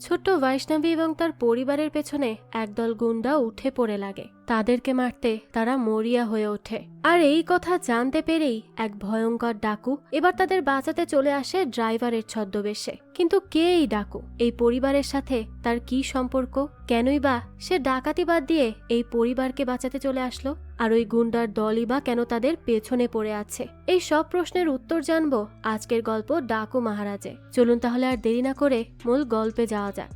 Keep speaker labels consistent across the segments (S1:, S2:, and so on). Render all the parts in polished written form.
S1: ছোট্ট বৈষ্ণবী এবং তার পরিবারের পেছনে একদল গুন্ডা উঠে পড়ে লাগে। তাদেরকে মারতে তারা মরিয়া হয়ে ওঠে। আর এই কথা জানতে পেরেই এক ভয়ঙ্কর ডাকু এবার তাদের বাঁচাতে চলে আসে ড্রাইভারের ছদ্মবেশে। কিন্তু কে এই ডাকু? এই পরিবারের সাথে তার কি সম্পর্ক? কেনই বা সে ডাকাতি বাদ দিয়ে এই পরিবারকে বাঁচাতে চলে আসলো? আর ওই গুন্ডার দলই বা কেন তাদের পেছনে পড়ে আছে? এই সব প্রশ্নের উত্তর জানবো আজকের গল্প ডাকু মহারাজে। চলুন তাহলে আর দেরি না করে মূল গল্পে যাওয়া যাক।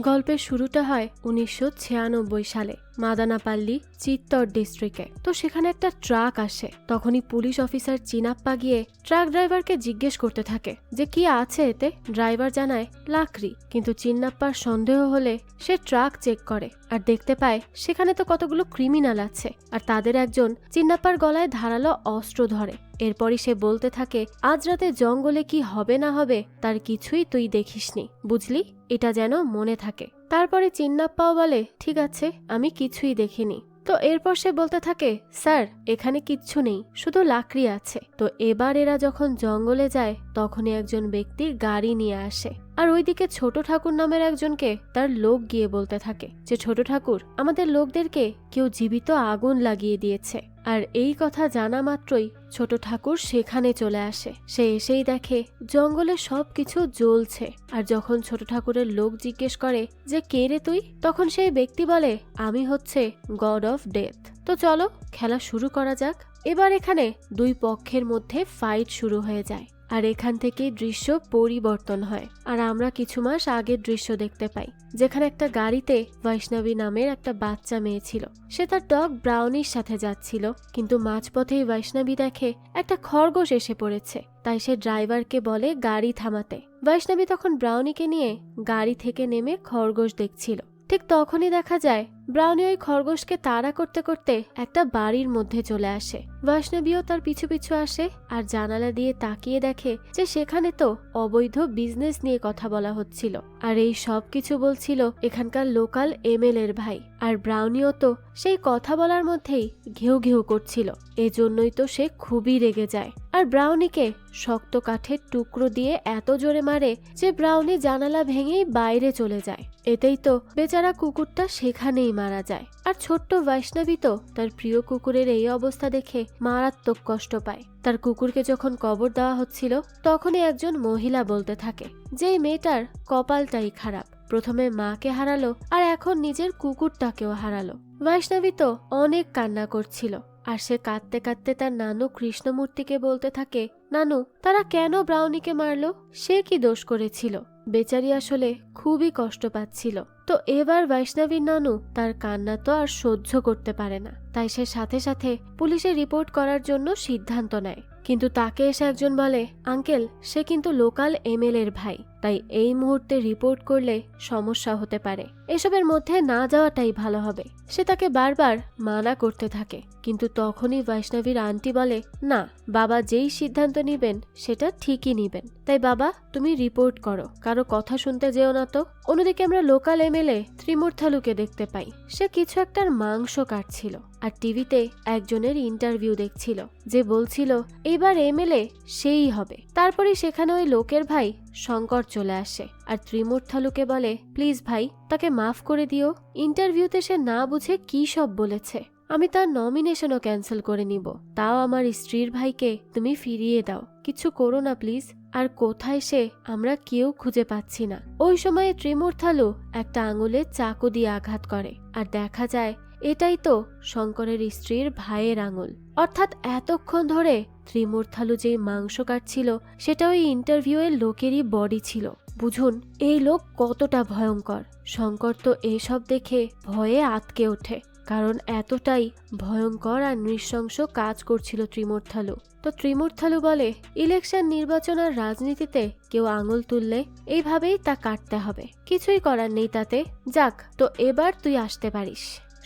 S1: গল্পের শুরুটা হয় 1996 সালে মাদানাপাল্লি, চিত্তর ডিস্ট্রিক্টে। তো সেখানে একটা ট্রাক আসে। তখনই পুলিশ অফিসার চিনাপ্পা গিয়ে ট্রাক ড্রাইভারকে জিজ্ঞেস করতে থাকে যে কি আছে এতে। ড্রাইভার জানায় লাকড়ি। কিন্তু চিন্নাপ্পার সন্দেহ হলে সে ট্রাক চেক করে আর দেখতে পায় সেখানে তো কতগুলো ক্রিমিনাল আছে। আর তাদের একজন চিন্নাপ্পার গলায় ধারালো অস্ত্র ধরে। এরপরই সে বলতে থাকে আজ রাতে জঙ্গলে কি হবে না হবে তার কিছুই তুই দেখিসনি, বুঝলি? এটা যেন মনে থাকে। তারপরে চিন্নাপ্পাও বলে ঠিক আছে, আমি কিছুই দেখিনি। তো এরপর সে বলতে থাকে স্যার এখানে কিচ্ছু নেই, শুধু লাকড়ি আছে। তো এবার এরা যখন জঙ্গলে যায় তখনই একজন ব্যক্তি গাড়ি নিয়ে আসে। আর ওইদিকে ছোট ঠাকুর নামের একজনকে তার লোক গিয়ে বলতে থাকে যে ছোট ঠাকুর, আমাদের লোকদেরকে কেউ জীবিত আগুন লাগিয়ে দিয়েছে। আর এই কথা জানা মাত্রই ছোট ঠাকুর সেখানে চলে আসে। সে এসেই দেখে জঙ্গলে সবকিছু জ্বলছে। আর যখন ছোট ঠাকুরের লোক জিজ্ঞেস করে যে কে রে তুই, তখন সেই ব্যক্তি বলে আমি হচ্ছে গড অফ ডেথ। তো চলো খেলা শুরু করা যাক। এবার এখানে দুই পক্ষের মধ্যে ফাইট শুরু হয়ে যায়। আর এখান থেকে দৃশ্য পরিবর্তন হয়। আর আমরা কিছু মাস আগের দৃশ্য দেখতে পাই, যেখানে একটা গাড়িতে বৈষ্ণবী নামের একটা বাচ্চা মেয়ে ছিল। সে তার ডগ ব্রাউনির সাথে যাচ্ছিল, কিন্তু মাঝপথেই বৈষ্ণবী দেখে একটা খরগোশ এসে পড়েছে। তাই সে ড্রাইভারকে বলে গাড়ি থামাতে। বৈষ্ণবী তখন ব্রাউনিকে নিয়ে গাড়ি থেকে নেমে খরগোশ দেখছিল। ঠিক তখনই দেখা যায় ব্রাউনি ওই খরগোশকে তাড়া করতে করতে একটা বাড়ির মধ্যে চলে আসে। বৈষ্ণবীও তার পিছু পিছু আসে আর জানালা দিয়ে তাকিয়ে দেখে যে সেখানে তো অবৈধ বিজনেস নিয়ে কথা বলা হচ্ছিল। আর এই সব কিছু বলছিল এখানকার লোকাল এমএলএ এর ভাই। আর ব্রাউনিও তো সেই কথা বলার মধ্যেই ঘেউ ঘেউ করছিল। এজন্যই তো সে খুবই রেগে যায় আর ব্রাউনিকে শক্ত কাঠের টুকরো দিয়ে এত জোরে মারে যে ব্রাউনি জানালা ভেঙেই বাইরে চলে যায়। এতেই তো বেচারা কুকুরটা সেখানেই মারা যায়। আর ছোট্ট বৈষ্ণবী তো তার প্রিয় কুকুরের এই অবস্থা দেখে মারাত্মক কষ্ট পায়। তার কুকুরকে যখন কবর দেওয়া হচ্ছিল তখনই একজন মহিলা বলতে থাকে যে এই মেয়েটার কপালটাই খারাপ, প্রথমে মাকে হারালো আর এখন নিজের কুকুরটাকেও হারালো। বৈষ্ণবী তো অনেক কান্না করছিল আর সে কাঁদতে কাঁদতে তার নানু কৃষ্ণমূর্তিকে বলতে থাকে নানু, তারা কেন ব্রাউনিকে মারলো? সে কি দোষ করেছিল? বেচারি আসলে খুবই কষ্ট পাচ্ছিল। তো এবার বৈষ্ণবীর নানু তার কান্না তো আর সহ্য করতে পারে না, তাই সে সাথে সাথে পুলিশে রিপোর্ট করার জন্য সিদ্ধান্ত নেয়। কিন্তু তাকে এসে একজন বলে আঙ্কেল, সে কিন্তু লোকাল এমএলএ এর ভাই, তাই এই মুহূর্তে রিপোর্ট করলে সমস্যা হতে পারে, এসবের মধ্যে না যাওয়াটাই ভালো হবে। সে তাকে বারবার মানা করতে থাকে, কিন্তু তখনই বৈষ্ণবীর আন্টি বলে না, বাবা যেই সিদ্ধান্ত নিবেন সেটা ঠিকই নিবেন, তাই বাবা তুমি রিপোর্ট করো, কারো কথা শুনতে যেও না তো। অন্যদিকে আমরা লোকাল এমএলএ ত্রিমূর্থালুকে দেখতে পাই। সে কিছু একটার মাংস কাটছিল আর টিভিতে একজনের ইন্টারভিউ দেখছিল যে বলছিল এবার এমএলএ সেই হবে। তারপরে সেখানে ওই লোকের ভাই শঙ্কর চলে আসে আর ত্রিমূর্থালুকে বলে প্লিজ ভাই, তাকে মাফ করে দিও, ইন্টারভিউতে সে না বুঝে কি সব বলেছে, আমি তার নমিনেশনও ক্যান্সেল করে নিব, তাও আমার স্ত্রীর ভাইকে তুমি ফিরিয়ে দাও, কিছু করো না প্লিজ। আর কোথায় সে আমরা কেউ খুঁজে পাচ্ছি না। ওই সময়ে ত্রিমূর্থালু একটা আঙুলে চাকু দিয়ে আঘাত করে আর দেখা যায় এটাই তো শঙ্করের স্ত্রীর ভাইয়ের আঙুল। অর্থাৎ এতক্ষণ ধরে ত্রিমূর্থালু যেই মাংস কাটছিল সেটা ওই ইন্টারভিউ এর লোকেরই বডি ছিল। বুঝুন এই লোক কতটা ভয়ঙ্কর। শঙ্কর তো এসব দেখে ভয়ে আঁতকে ওঠে, কারণ এতটাই ভয়ঙ্কর আর নৃশংস কাজ করছিল ত্রিমূর্থালু। তো ত্রিমূর্থালু বলে ইলেকশন, নির্বাচন আর রাজনীতিতে কেউ আঙুল তুললে এইভাবেই তা কাটতে হবে, কিছুই করার নেই তাতে, যাক তো এবার তুই আসতে পারিস।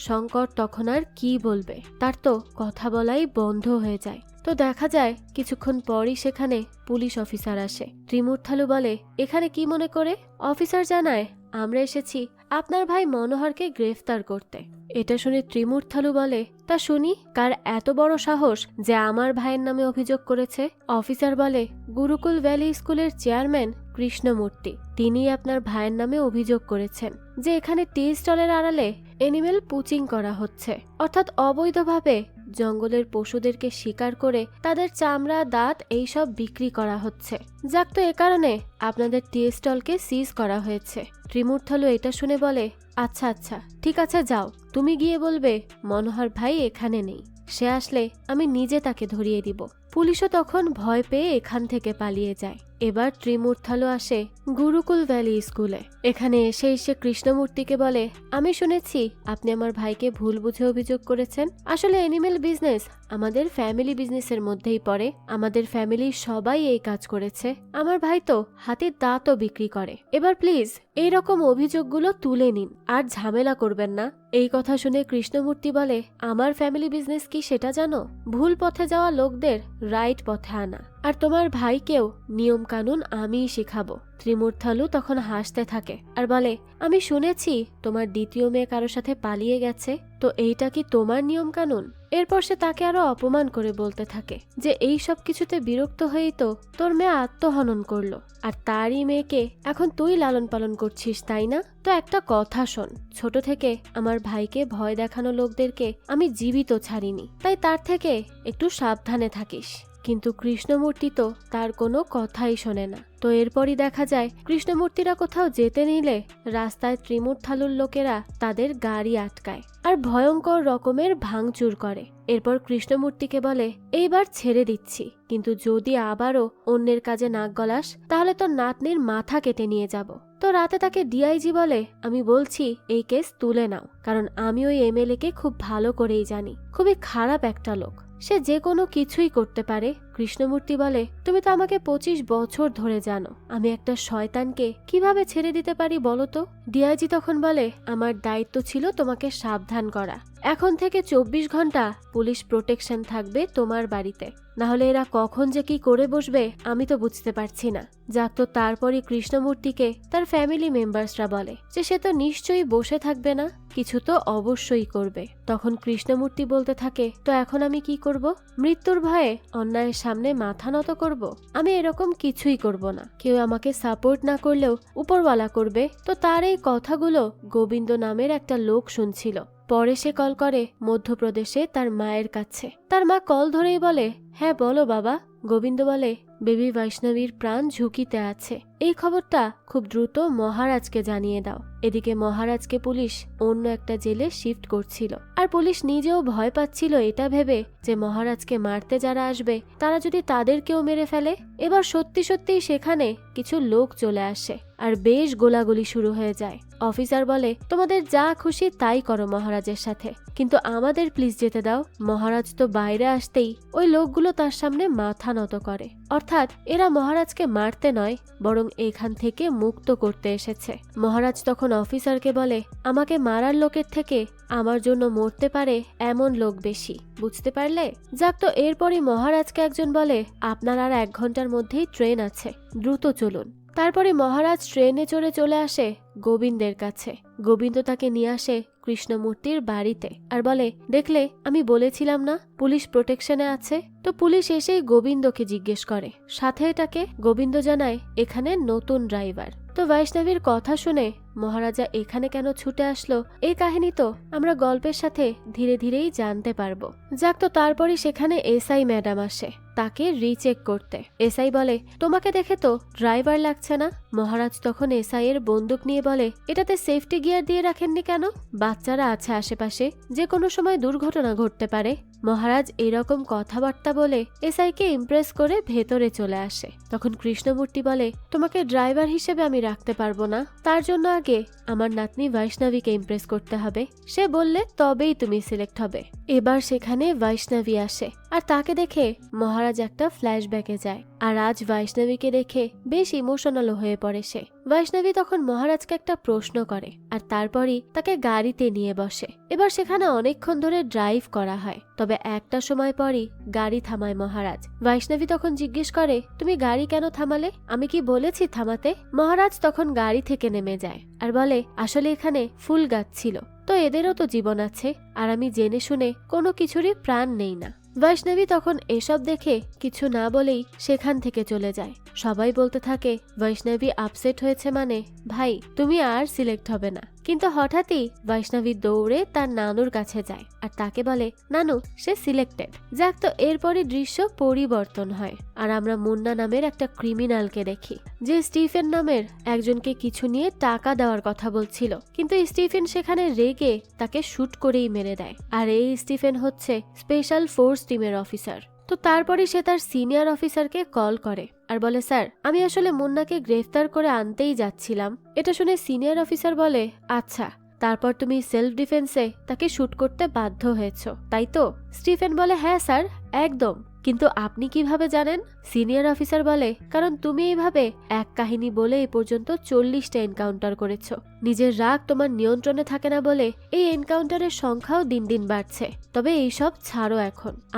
S1: শঙ্কর তখন আর কি বলবে, তার তো কথা বলাই বন্ধ হয়ে যায়। তো দেখা যায় কিছুক্ষণ পরই সেখানে পুলিশ অফিসার আসে। ত্রিমূর্থালু বলে এখানে কি মনে করে? অফিসার জানায় আমরা এসেছি আপনার ভাই মনোহরকে গ্রেফতার করতে। এটা শুনে ত্রিমূর্থালু বলে তা শুনি, কার এত বড় সাহস যে আমার ভাইয়ের নামে অভিযোগ করেছে? অফিসার বলে গুরুকুল ভ্যালি স্কুলের চেয়ারম্যান কৃষ্ণমূর্তি। তিনি আপনার ভাইয়ের নামে অভিযোগ করেছেন যে এখানে টি স্টলের আড়ালে এনিমেল পুচিং করা হচ্ছে, অর্থাৎ অবৈধভাবে জঙ্গলের পশুদেরকে শিকার করে তাদের চামড়া, দাঁত এইসব বিক্রি করা হচ্ছে। যাক, তো এ কারণে আপনাদের টি স্টলকে সিজ করা হয়েছে। ত্রিমূর্থালু এটা শুনে বলে, আচ্ছা আচ্ছা, ঠিক আছে, যাও, তুমি গিয়ে বলবে মনোহর ভাই এখানে নেই। সে আসলে আমি নিজে তাকে ধরিয়ে দিব। পুলিশও তখন ভয় পেয়ে এখান থেকে পালিয়ে যায়। এবার ত্রিমূর্থালু আসে গুরুকুল ভ্যালি স্কুলে। এখানে এসে কৃষ্ণমূর্তিকে বলে, আমি শুনেছি আপনি আমার ভাইকে ভুল বুঝে অভিযোগ করেছেন। আসলে এনিমেল বিজনেস আমাদের ফ্যামিলি বিজনেসের মধ্যেই পড়ে। আমাদের ফ্যামিলির সবাই এই কাজ করেছে। আমার ভাই তো হাতির দাঁতও বিক্রি করে। এবার প্লিজ এইরকম অভিযোগগুলো তুলে নিন, আর ঝামেলা করবেন না। এই কথা শুনে কৃষ্ণমূর্তি বলে, আমার ফ্যামিলি বিজনেস কি সেটা জানো? ভুল পথে যাওয়া লোকদের রাইট পথে আনা, আর তোমার ভাইকেও নিয়ম কানুন আমিই শেখাবো। ত্রিমূর্থালু তখন হাসতে থাকে আর বলে, আমি শুনেছি তোমার দ্বিতীয় মেয়ে কারোর সাথে পালিয়ে গেছে, তো এইটা কি তোমার নিয়ম কানুন? এরপর সে তাকে আরো অপমান করে বলতে থাকে যে এই সব কিছুতে বিরক্ত হয়েই তো তোর মেয়ে আত্মহনন করলো, আর তারই মেয়েকে এখন তুই লালন পালন করছিস, তাই না? তো একটা কথা শোন, ছোট থেকে আমার ভাইকে ভয় দেখানো লোকদেরকে আমি জীবিত ছাড়িনি, তাই তার থেকে একটু সাবধানে থাকিস। কিন্তু কৃষ্ণমূর্তি তো তার কোনো কথাই শোনে না। তো এরপরই দেখা যায় কৃষ্ণমূর্তিরা কোথাও যেতে নিলে রাস্তায় ত্রিমূর্থালুর লোকেরা তাদের গাড়ি আটকায় আর ভয়ঙ্কর রকমের ভাঙচুর করে। এরপর কৃষ্ণমূর্তিকে বলে, এইবার ছেড়ে দিচ্ছি, কিন্তু যদি আবারও অন্যের কাজে নাক গলাস তাহলে তোর নাতনির মাথা কেটে নিয়ে যাব। তো রাতে তাকে ডিআইজি বলে, আমি বলছি এই কেস তুলে নাও, কারণ আমি ওই এমএলএ কে খুব ভালো করেই জানি, খুবই খারাপ একটা লোক, সে যে কোনো কিছুই করতে পারে। কৃষ্ণমূর্তি বলে, তুমি তো আমাকে 25 বছর ধরে জানো, আমি একটা শয়তানকে কিভাবে ছেড়ে দিতে পারি বলো তো? ডিআইজি তখন বলে, আমার দায়িত্ব ছিল তোমাকে সাবধান করা। এখন থেকে 24 ঘন্টা পুলিশ প্রোটেকশন থাকবে তোমার বাড়িতে, না হলে এরা কখন যে কি করে বসবে আমি তো বুঝতে পারছি না। যাক, তো তারপরই কৃষ্ণমূর্তিকে তার ফ্যামিলি মেম্বার্সরা বলে যে সে তো নিশ্চয়ই বসে থাকবে না, কিছু তো অবশ্যই করবে। তখন কৃষ্ণমূর্তি বলতে থাকে, তো এখন আমি কি করব? মৃত্যুর ভয়ে অন্যায়ের সামনে মাথা নত করব? আমি এরকম কিছুই করব না। কেউ আমাকে সাপোর্ট না করলেও উপরওয়ালা করবে। তো তার এই কথাগুলো গোবিন্দ নামের একটা লোক শুনছিল। পরে সে কল করে মধ্যপ্রদেশে তার মায়ের কাছে। তার মা কল ধরেই বলে, হ্যাঁ বলো বাবা। গোবিন্দ বলে, বেবি বৈষ্ণবীর প্রাণ ঝুঁকিতে আছে, এই খবরটা খুব দ্রুত মহারাজকে জানিয়ে দাও। এদিকে মহারাজকে পুলিশ অন্য একটা জেলে শিফট করছিল, আর পুলিশ নিজেও ভয় পাচ্ছিল এটা ভেবে যে মহারাজকে মারতে যারা আসবে তারা যদি তাদেরকেও মেরে ফেলে। এবার সত্যি সত্যিই সেখানে কিছু লোক চলে আসে আর বেশ গোলাগুলি শুরু হয়ে যায়। অফিসার বলে, তোমাদের যা খুশি তাই করো মহারাজের সাথে, কিন্তু আমাদের প্লিজ যেতে দাও। মহারাজ তো বাইরে আসতেই ওই লোকগুলো তার সামনে মাথা নত করে, অর্থাৎ এরা মহারাজকে মারতে নয় বরং এখান থেকে মুক্ত করতে এসেছে। মহারাজ তখন অফিসারকে বলে, আমাকে মারার লোকের থেকে আমার জন্য মরতে পারে এমন লোক বেশি, বুঝতে পারলে? যাক, তো এরপরই মহারাজকে একজন বলে, আপনার আর 1 ঘন্টার মধ্যেই ট্রেন আছে, দ্রুত চলুন। তারপরে মহারাজ ট্রেনে চড়ে চলে আসে গোবিন্দের কাছে। গোবিন্দ তাকে নিয়ে আসে কৃষ্ণমূর্তির বাড়িতে আর বলে, দেখলে আমি বলেছিলাম না পুলিশ প্রোটেকশনে আছে? তো পুলিশ এসেই গোবিন্দকে জিজ্ঞেস করে, সাথে এটাকে? গোবিন্দ জানায়, এখানে নতুন ড্রাইভার। তো বৈষ্ণবীর কথা শুনে মহারাজা এখানে কেন ছুটে আসলো এই কাহিনী তো আমরা গল্পের সাথে ধীরে ধীরেই জানতে পারবো। যাক, তো তারপরই সেখানে এসআই ম্যাডাম আসে তাকে রিচেক করতে। এসআই বলে, তোমাকে দেখে তো ড্রাইভার লাগছে না। মহারাজ তখন এসআই এর বন্দুক নিয়ে বলে, এটাতে সেফটি গিয়ার দিয়ে রাখেননি কেন? বাচ্চারা আছে আশেপাশে, যে কোনো সময় দুর্ঘটনা ঘটতে পারে। মহারাজ এরকম কথাবার্তা বলে এসআই কে ইমপ্রেস করে ভেতরে চলে আসে। তখন কৃষ্ণমূর্তি বলে, তোমাকে ড্রাইভার হিসেবে আমি রাখতে পারবো না, তার জন্য আগে আমার নাতনি বৈষ্ণবীকে ইমপ্রেস করতে হবে। সে বললে তবেই তুমি সিলেক্ট হবে। এবার সেখানে বৈষ্ণবী আসে আর তাকে দেখে মহারাজ একটা ফ্ল্যাশব্যাকে যায়, আর আজ বৈষ্ণবীকে দেখে বেশ ইমোশনাল হয়ে পড়ে সে। বৈষ্ণবী তখন মহারাজকে একটা প্রশ্ন করে আর তারপরই তাকে গাড়িতে নিয়ে বসে। এবার সেখানে অনেকক্ষণ ধরে ড্রাইভ করা হয়, তবে একটা সময় পরই গাড়ি থামায় মহারাজ। বৈষ্ণবী তখন জিজ্ঞেস করে, তুমি গাড়ি কেন থামালে? আমি কি বলেছি থামাতে? মহারাজ তখন গাড়ি থেকে নেমে যায় আর বলে, আসলে এখানে ফুল গাছ ছিল, তো এদেরও তো জীবন আছে, আর আমি জেনে শুনে কোনো কিছুরই প্রাণ নেই না। বৈষ্ণবী তখন এসব দেখে কিছু না বলেই সেখান থেকে চলে যায়। সবাই বলতে থাকে বৈষ্ণবী আপসেট হয়েছে, মানে ভাই তুমি আর সিলেক্ট হবে না। কিন্তু হঠাৎই বৈষ্ণবী দৌড়ে তার নানুর কাছে যায় আর তাকে বলে নানু সে সিলেক্টেড। যাক, তো এরপরই দৃশ্য পরিবর্তন হয় আর আমরা মুন্না নামের একটা ক্রিমিনালকে দেখি, যে স্টিফেন নামের একজনকে কিছু নিয়ে টাকা দেওয়ার কথা বলছিল, কিন্তু স্টিফেন সেখানে রেগে তাকে শুট করেই মেরে দেয়। আর এই স্টিফেন হচ্ছে স্পেশাল ফোর্স টিমের অফিসার। তো তারপরে সে তার সিনিয়র অফিসারকে কল করে আর বলে স্যার আমি আসলে মুন্নাকে গ্রেফতার করে আনতেই যাচ্ছিলাম। এটা শুনে সিনিয়র অফিসার বলে আচ্ছা, তারপর তুমি সেলফ ডিফেন্সে তাকে শুট করতে বাধ্য হয়েছো তাই তো? স্টিফেন বলে হ্যাঁ স্যার একদম। কিন্তু আপনি কিভাবে জানেন? সিনিয়র অফিসার বলে কারণ তুমি এইভাবে এক কাহিনী বলে এই পর্যন্ত 40টা এনকাউন্টার করেছো। নিজের রাগ তোমার নিয়ন্ত্রণে থাকে না বলে এই এনকাউন্টারের সংখ্যাও দিন দিন বাড়ছে। তবে এইসব ছাড়ো,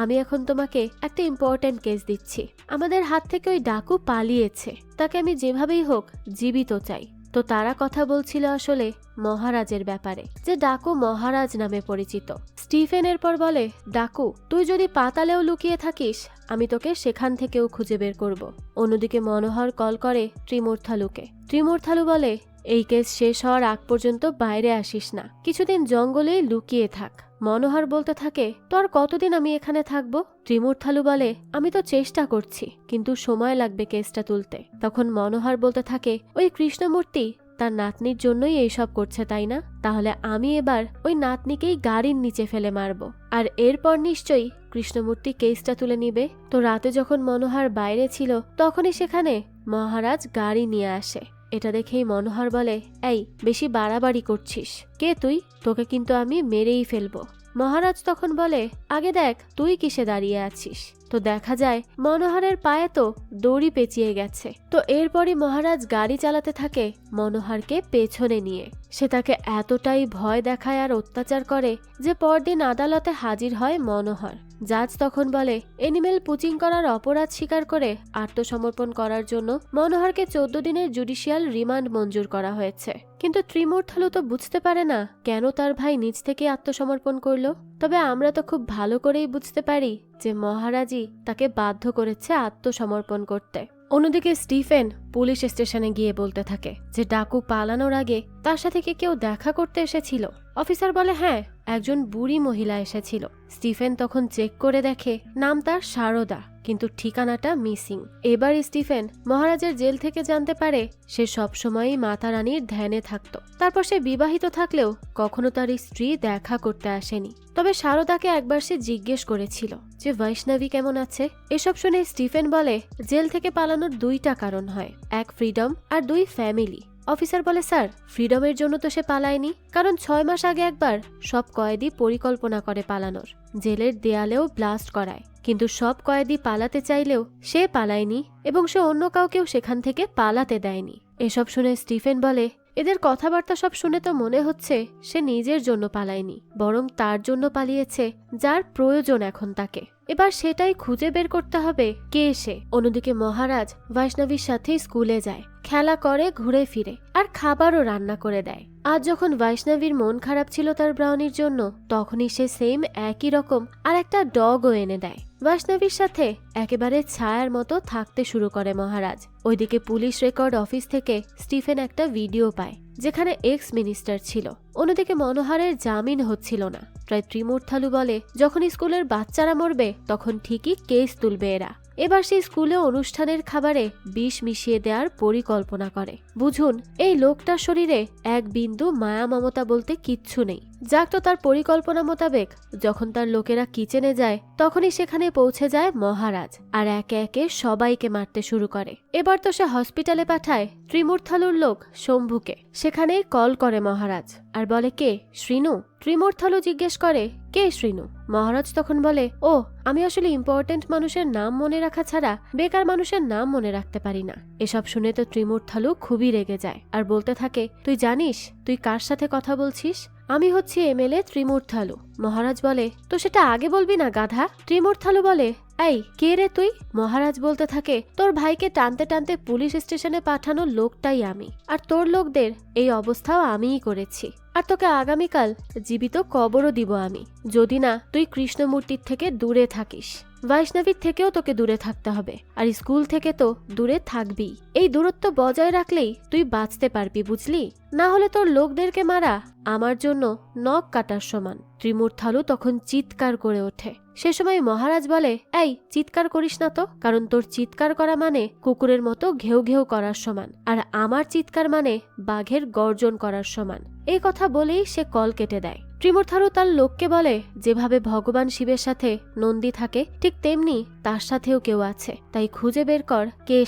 S1: আমি এখন তোমাকে একটা ইম্পর্টেন্ট কেস দিচ্ছি। আমাদের হাত থেকে ওই ডাকু পালিয়েছে, তাকে আমি যেভাবেই হোক জীবিত চাই। তো তারা কথা বলছিল আসলে মহারাজের ব্যাপারে, যে ডাকু মহারাজ নামে পরিচিত। স্টিফেন এরপর বলে ডাকু তুই যদি পাতালেও লুকিয়ে থাকিস আমি তোকে সেখান থেকেও খুঁজে বের করব। অন্যদিকে মনোহর কল করে ত্রিমূর্থালুকে। ত্রিমূর্থালু বলে এই কেস শেষ হওয়ার আগ পর্যন্ত বাইরে আসিস না, কিছুদিন জঙ্গলেই লুকিয়ে থাক। মনোহর বলতে থাকে তোর কতদিন আমি এখানে থাকবো? ত্রিমূর্থালু বলে আমি তো চেষ্টা করছি, কিন্তু সময় লাগবে কেসটা তুলতে। তখন মনোহর বলতে থাকে ওই কৃষ্ণমূর্তি তার নাতনির জন্যই এইসব করছে তাই না? তাহলে আমি এবার ওই নাতনিকেই গাড়ির নিচে ফেলে মারবো, আর এরপর নিশ্চয়ই কৃষ্ণমূর্তি কেসটা তুলে নিবে। তো রাতে যখন মনোহর বাইরে ছিল তখনই সেখানে মহারাজ গাড়ি নিয়ে আসে। এটা দেখেই মনোহর বলে এই বেশি বাড়াবাড়ি করছিস, কে তুই? তোকে কিন্তু আমি মেরেই ফেলবো। মহারাজ তখন বলে আগে দেখ তুই কিসে দাঁড়িয়ে আছিস। তো দেখা যায় মনোহরের পায়ে তো দড়ি পেঁচিয়ে গেছে। তো এরপরই মহারাজ গাড়ি চালাতে থাকে মনোহরকে পেছনে নিয়ে। সে তাকে এতটাই ভয় দেখায় আর অত্যাচার করে যে পরদিন আদালতে হাজির হয় মনোহর। জাজ তখন বলে এনিমেল পুচিং করার অপরাধ স্বীকার করে আত্মসমর্পণ করার জন্য মনোহরকে 14 দিনের জুডিশিয়াল রিমান্ড মঞ্জুর করা হয়েছে। কিন্তু ত্রিমূর্থালু তো বুঝতে পারে না কেন তার ভাই নিজ থেকে আত্মসমর্পণ করলো। তবে আমরা তো খুব ভালো করেই বুঝতে পারি যে মহারাজই তাকে বাধ্য করেছে আত্মসমর্পণ করতে। অন্যদিকে স্টিফেন পুলিশ স্টেশনে গিয়ে বলতে থাকে যে ডাকু পালানোর আগে তার সাথে কেউ দেখা করতে এসেছিল। অফিসার বলে হ্যাঁ একজন বুড়ি মহিলা এসেছিল। স্টিফেন তখন চেক করে দেখে নাম তার শারদা, কিন্তু ঠিকানাটা মিসিং। এবার স্টিফেন মহারাজের জেল থেকে জানতে পারে সে সবসময়ই মাতা রানীর ধ্যানে থাকত। তারপর সে বিবাহিত থাকলেও কখনো তার স্ত্রী দেখা করতে আসেনি। তবে শারদাকে একবার সে জিজ্ঞেস করেছিল যে বৈষ্ণবী কেমন আছে। এসব শুনে স্টিফেন বলে জেল থেকে পালানোর 2টা কারণ হয়, এক ফ্রিডম আর 2 ফ্যামিলি। অফিসার বলে স্যার ফ্রিডমের জন্য তো সে পালায়নি, কারণ 6 মাস আগে একবার সব কয়েদি পরিকল্পনা করে পালানোর, জেলের দেয়ালেও ব্লাস্ট করায়। কিন্তু সব কয়েদি পালাতে চাইলেও সে পালায়নি এবং সে অন্য কাউকেও সেখান থেকে পালাতে দেয়নি। এসব শুনে স্টিফেন বলে এদের কথাবার্তা সব শুনে তো মনে হচ্ছে সে নিজের জন্য পালায়নি, বরং তার জন্য পালিয়েছে যার প্রয়োজন এখন তাকে। এবার সেটাই খুঁজে বের করতে হবে কে সে। অন্যদিকে মহারাজ বৈষ্ণবীর সাথে স্কুলে যায়, খেলা করে ঘুরে ফিরে আর খাবারও রান্না করে দেয়। আজ যখন বৈষ্ণবীর মন খারাপ ছিল তার ব্রাউনির জন্য, তখনই সে সেম একই রকম আর একটা ডগও এনে দেয়। বৈষ্ণবীর সাথে একেবারে ছায়ার মতো থাকতে শুরু করে মহারাজ। ওইদিকে পুলিশ রেকর্ড অফিস থেকে স্টিফেন একটা ভিডিও পায় যেখানে এক্স মিনিস্টার ছিল। অন্যদিকে মনোহরের জামিন হচ্ছিল না। প্রায় ত্রিমূর্থালু বলে যখন স্কুলের বাচ্চারা মরবে তখন ঠিকই কেস তুলবে এরা। এবার সেই স্কুলে অনুষ্ঠানের খাবারে বিষ মিশিয়ে দেওয়ার পরিকল্পনা করে। বুঝুন এই লোকটার শরীরে এক বিন্দু মায়া মমতা বলতে কিচ্ছু নেই। যাক, তো তার পরিকল্পনা মোতাবেক যখন তার লোকেরা কিচেনে যায় তখনই সেখানে পৌঁছে যায় মহারাজ আর একে একে সবাইকে মারতে শুরু করে। এবার তো সে হসপিটালে পাঠায় ত্রিমূর্থালুর লোক শম্ভুকে। সেখানেই কল করে মহারাজ আর বলে কে শ্রীনু? ত্রিমূর্থালু জিজ্ঞেস করে কে শ্রীনু? মহারাজ তখন বলে ও আমি আসলে ইম্পর্টেন্ট মানুষের নাম মনে রাখা ছাড়া বেকার মানুষের নাম মনে রাখতে পারি না। এসব শুনে তো ত্রিমূর্থালু খুবই রেগে যায় আর বলতে থাকে তুই জানিস তুই কার সাথে কথা বলছিস? আমি হচ্ছি এমএলএ ত্রিমূর্থালু। মহারাজ বলে তো সেটা আগে বলবি না গাধা। ত্রিমূর্থালু বলে এই কে রে তুই? মহারাজ বলতে থাকে তোর ভাইকে টানতে টানতে পুলিশ স্টেশনে পাঠানো লোকটাই আমি, আর তোর লোকদের এই অবস্থাও আমিই করেছি, আর তোকে আগামীকাল জীবিত কবরও দিব আমি, যদি না তুই কৃষ্ণমূর্তির থেকে দূরে থাকিস। বৈষ্ণবীর থেকেও তোকে দূরে থাকতে হবে, আর স্কুল থেকে তো দূরে থাকবি। এই দূরত্ব বজায় রাখলেই তুই বাঁচতে পারবি, বুঝলি? না হলে তোর লোকদেরকে মারা আমার জন্য নখ কাটার সমান। ত্রিমূর্থালু তখন চিৎকার করে ওঠে। সে সময় মহারাজ বলে, এই চিৎকার করিস না তো, কারণ তোর চিৎকার করা মানে কুকুরের মতো ঘেউ ঘেউ করার সমান, আর আমার চিৎকার মানে বাঘের গর্জন করার সমান। এই কথা বলেই সে কল কেটে দেয়। ত্রিমূর্থালু তার লোককে বলে, যেভাবে ভগবান শিবের সাথে নন্দী থাকে ঠিক তেমনি তার সাথেও কেউ আছে, তাই খুঁজে বের কর কে